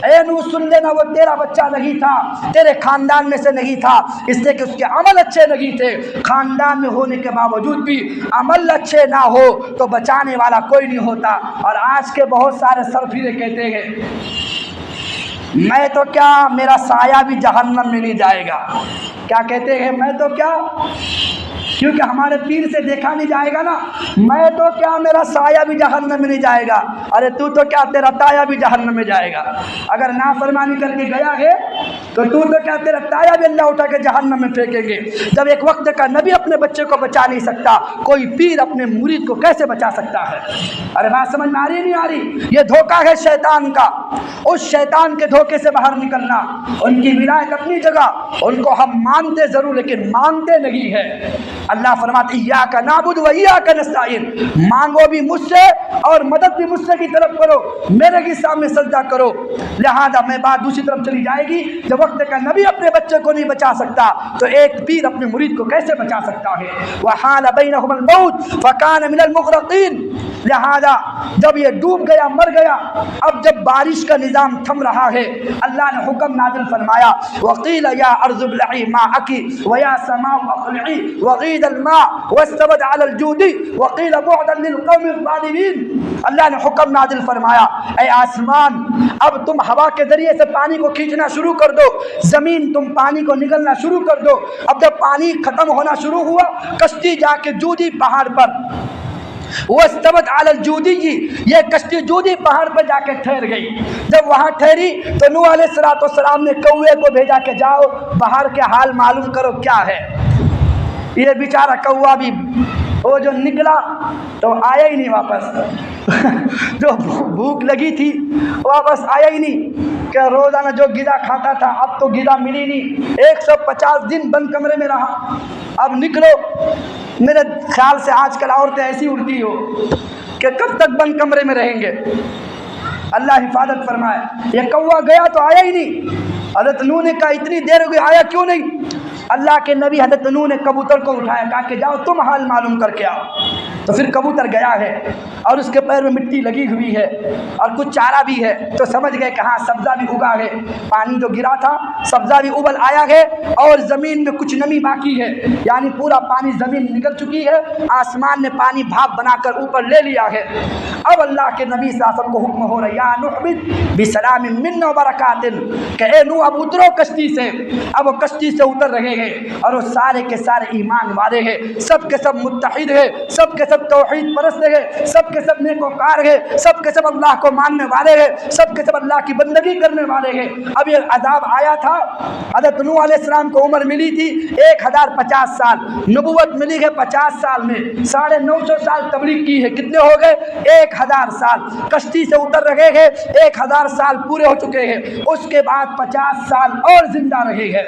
اے نوح سن لینا وہ تیرا بچہ نہیں تھا، تیرے خاندان میں سے نہیں تھا، اس لیے کہ اس کے عمل اچھے نہیں تھے۔ خاندان میں ہونے کے باوجود بھی عمل اچھے نہ ہو تو بچانے والا کوئی نہیں ہوتا۔ اور آج کے بہت سارے سرفیرے کہتے ہیں میں تو کیا میرا سایہ بھی جہنم میں نہیں جائے گا، کیا کہتے ہیں میں تو کیا، کیونکہ ہمارے پیر سے دیکھا نہیں جائے گا نا، میں تو کیا میرا سایہ بھی جہنم میں نہیں جائے گا، ارے تو کیا تیرا تایا بھی جہنم میں جائے گا، اگر نافرمانی کر کے گیا ہے تو کیا تیرا تایا بھی اللہ اٹھا کے جہنم میں پھینکیں گے۔ جب ایک وقت کا نبی اپنے بچے کو بچا نہیں سکتا، کوئی پیر اپنے مرید کو کیسے بچا سکتا ہے؟ ارے بات سمجھ میں آ رہی نہیں آ رہی؟ یہ دھوکہ ہے شیطان کا، اس شیطان کے دھوکے سے باہر نکلنا۔ ان کی ولایت اپنی جگہ، ان کو ہم مانتے ضرور لیکن مانتے نہیں ہے۔ اللہ فرماتے ایاک نعبد و ایاک نستعین، مانگو بھی مجھ سے اور مدد بھی مجھ سے کی طرف کرو، میرے کے سامنے سجدہ کرو۔ لہذا میں بات دوسری طرف چلی جائے گی، جب وقت کا نبی اپنے بچے کو نہیں بچا سکتا تو ایک پیر اپنے مرید کو کیسے بچا سکتا ہے؟ وحال بینہما الموج فکان من المغرقین، لہذا جب یہ ڈوب گیا مر گیا، اب جب بارش کا نظام تھم رہا ہے اللہ نے حکم نازل فرمایا وقیل یا ارض ابلعی ماءک ویا سماء اقلعی وغید الماء واستوت علی الجود وقیل بعدا للقوم الظالمین۔ اللہ نے حکم نازل فرمایا اے آسمان اب تم ہوا کے ذریعے سے پانی کو کھینچنا شروع کر دو، زمین تم پانی کو نگلنا شروع کر دو۔ اب جب پانی ختم ہونا شروع ہوا، کشتی جا کے جودی پہاڑ پر واستوت علی الجودی، یہ کشتی جودی پہاڑ پر جا کے ٹھہر گئی۔ جب وہاں ٹھہری تو نوح علیہ السلام نے کوے کو بھیجا کہ جاؤ باہر کے حال معلوم کرو کیا ہے۔ یہ بیچارہ کوا بھی وہ جو نکلا تو آیا ہی نہیں واپس جو بھوک لگی تھی واپس آیا ہی نہیں، کہ روزانہ جو غذا کھاتا تھا اب تو غذا ملی نہیں، 150 دن بند کمرے میں رہا، اب نکلو۔ میرے خیال سے آج کل عورتیں ایسی اڑتی ہو کہ کب تک بند کمرے میں رہیں گے، اللہ حفاظت فرمائے۔ یہ کوا گیا تو آیا ہی نہیں، حضرت نوح نے کہا اتنی دیر ہو گئی آیا کیوں نہیں؟ اللہ کے نبی حضرت نوح نے کبوتر کو اٹھایا، کہا کہ جاؤ تم حال معلوم کر کے آؤ، تو پھر کبوتر گیا ہے اور اس کے پیر میں مٹی لگی ہوئی ہے اور کچھ چارہ بھی ہے، تو سمجھ گئے کہ ہاں سبزہ بھی اگا ہے، پانی جو گرا تھا سبزہ بھی ابل آیا ہے اور زمین میں کچھ نمی باقی ہے، یعنی پورا پانی زمین نکل چکی ہے، آسمان نے پانی بھاپ بنا کر اوپر لے لیا ہے۔ اب اللہ کے نبی صلی اللہ علیہ وسلم کو حکم ہو رہا ہے یا نوح اہبط بسلام منا وبرکات، کہ اے نوح اب اترو کشتی سے۔ اب وہ کشتی سے اتر رہے ہیں اور وہ سارے کے سارے ایمان والے ہیں، سب کے سب متحد ہیں، سب کے سب توحید پرست ہیں، سب کے سب نیکوکار ہیں، سب کے سب اللہ کو ماننے والے ہیں، سب کے سب اللہ کی بندگی کرنے والے ہیں۔ اب یہ عذاب آیا تھا، حضرت نوح علیہ السلام کو عمر ملی تھی 1050 سال، نبوت ملی ہے 50 سال میں، 950 سال تبلیغ کی ہے، کتنے ہو گئے 1000 سال، کشتی سے اتر رہے ہیں 1000 سال پورے ہو چکے ہیں، اس کے بعد 50 سال اور زندہ رہے ہیں۔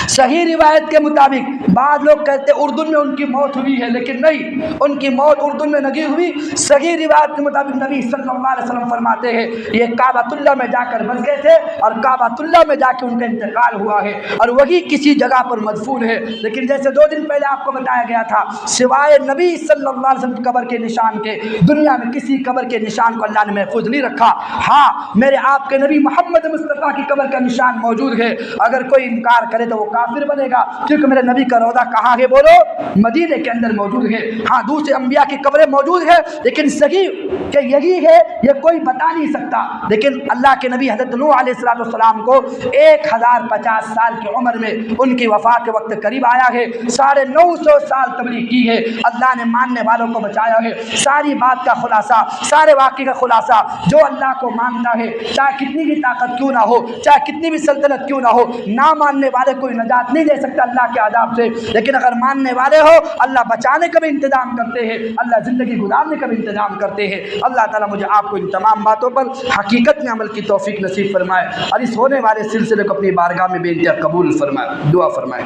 صحیح روایت کے مطابق بعض لوگ کہتے ہیں اردن میں ان کی موت ہوئی ہے، لیکن نہیں، ان کی موت اردن میں نہیں ہوئی۔ صحیح روایت کے مطابق نبی صلی اللہ علیہ وسلم فرماتے ہیں یہ کعبۃ اللہ میں جا کر بس گئے تھے اور کعبۃ اللہ میں جا کے ان کا انتقال ہوا ہے اور وہی کسی جگہ پر مدفون ہے۔ لیکن جیسے 2 دن پہلے آپ کو بتایا گیا تھا، سوائے نبی صلی اللہ علیہ وسلم کی قبر کے نشان کے دنیا میں کسی قبر کے نشان کو اللہ نے محفوظ نہیں رکھا۔ ہاں میرے آپ کے نبی محمد مصطفیٰ کی قبر کا نشان موجود ہے، اگر کوئی انکار کرے تو وہ کافر بنے گا، کیونکہ میرے نبی کا روضہ کہاں ہے بولو؟ مدینے کے اندر موجود ہے۔ ہاں دوسرے انبیاء کی قبریں موجود ہیں، لیکن صحیح کہ یہی ہے یہ کوئی بتا نہیں سکتا۔ لیکن اللہ کے نبی حضرت نوح علیہ السلام کو 1050 سال کی عمر میں ان کی وفات کے وقت قریب آیا ہے، 950 سال تبلیغ کی ہے، اللہ نے ماننے والوں کو بچایا ہے۔ ساری بات کا خلاصہ، سارے واقعے کا خلاصہ، جو اللہ کو مانتا ہے چاہے کتنی بھی طاقت کیوں نہ ہو، چاہے کتنی بھی سلطنت کیوں نہ ہو، نہ ماننے والے کوئی نجات نہیں دے سکتا اللہ کے عذاب سے، لیکن اگر ماننے والے ہو اللہ بچانے کا بھی انتظام کرتے ہیں، اللہ زندگی گزارنے کا بھی انتظام کرتے ہیں۔ اللہ تعالیٰ مجھے آپ کو ان تمام باتوں پر حقیقت میں عمل کی توفیق نصیب فرمائے اور اس ہونے والے سلسلے کو اپنی بارگاہ میں بے انتہا قبول فرمائے، دعا فرمائے۔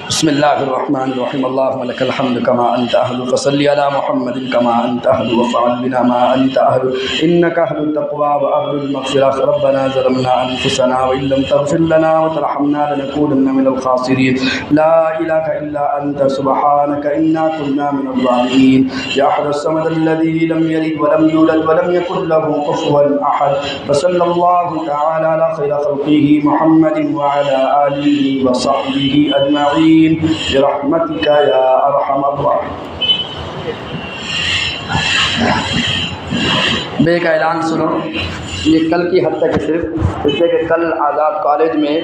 بسم اللہ الرحمن الرحیم، اللہم لک الحمد کما انت اہل، فصلی علی محمد کما انت اہل، وفعل بنا ما انت اہل، انک اہل التقوی واہل المغفرہ۔ ربنا ظلمنا انفسنا وان لم تغفر لنا وترحمنا لنکونن من الخاسرین، لا الہ الا انت سبحانک انا كنا من الظالمین، یا احد الصمد الذی لم یلد ولم یولد ولم یکن له کفوا احد، وصلی اللہ تعالی علی خیر خلقہ محمد وعلی آلہ وصحبہ اجمعین برحمتک یا ارحم الراحمین۔ بے کا اعلان سنو، یہ کل کی حد تک صرف اس لیے کہ کل آزاد کالج میں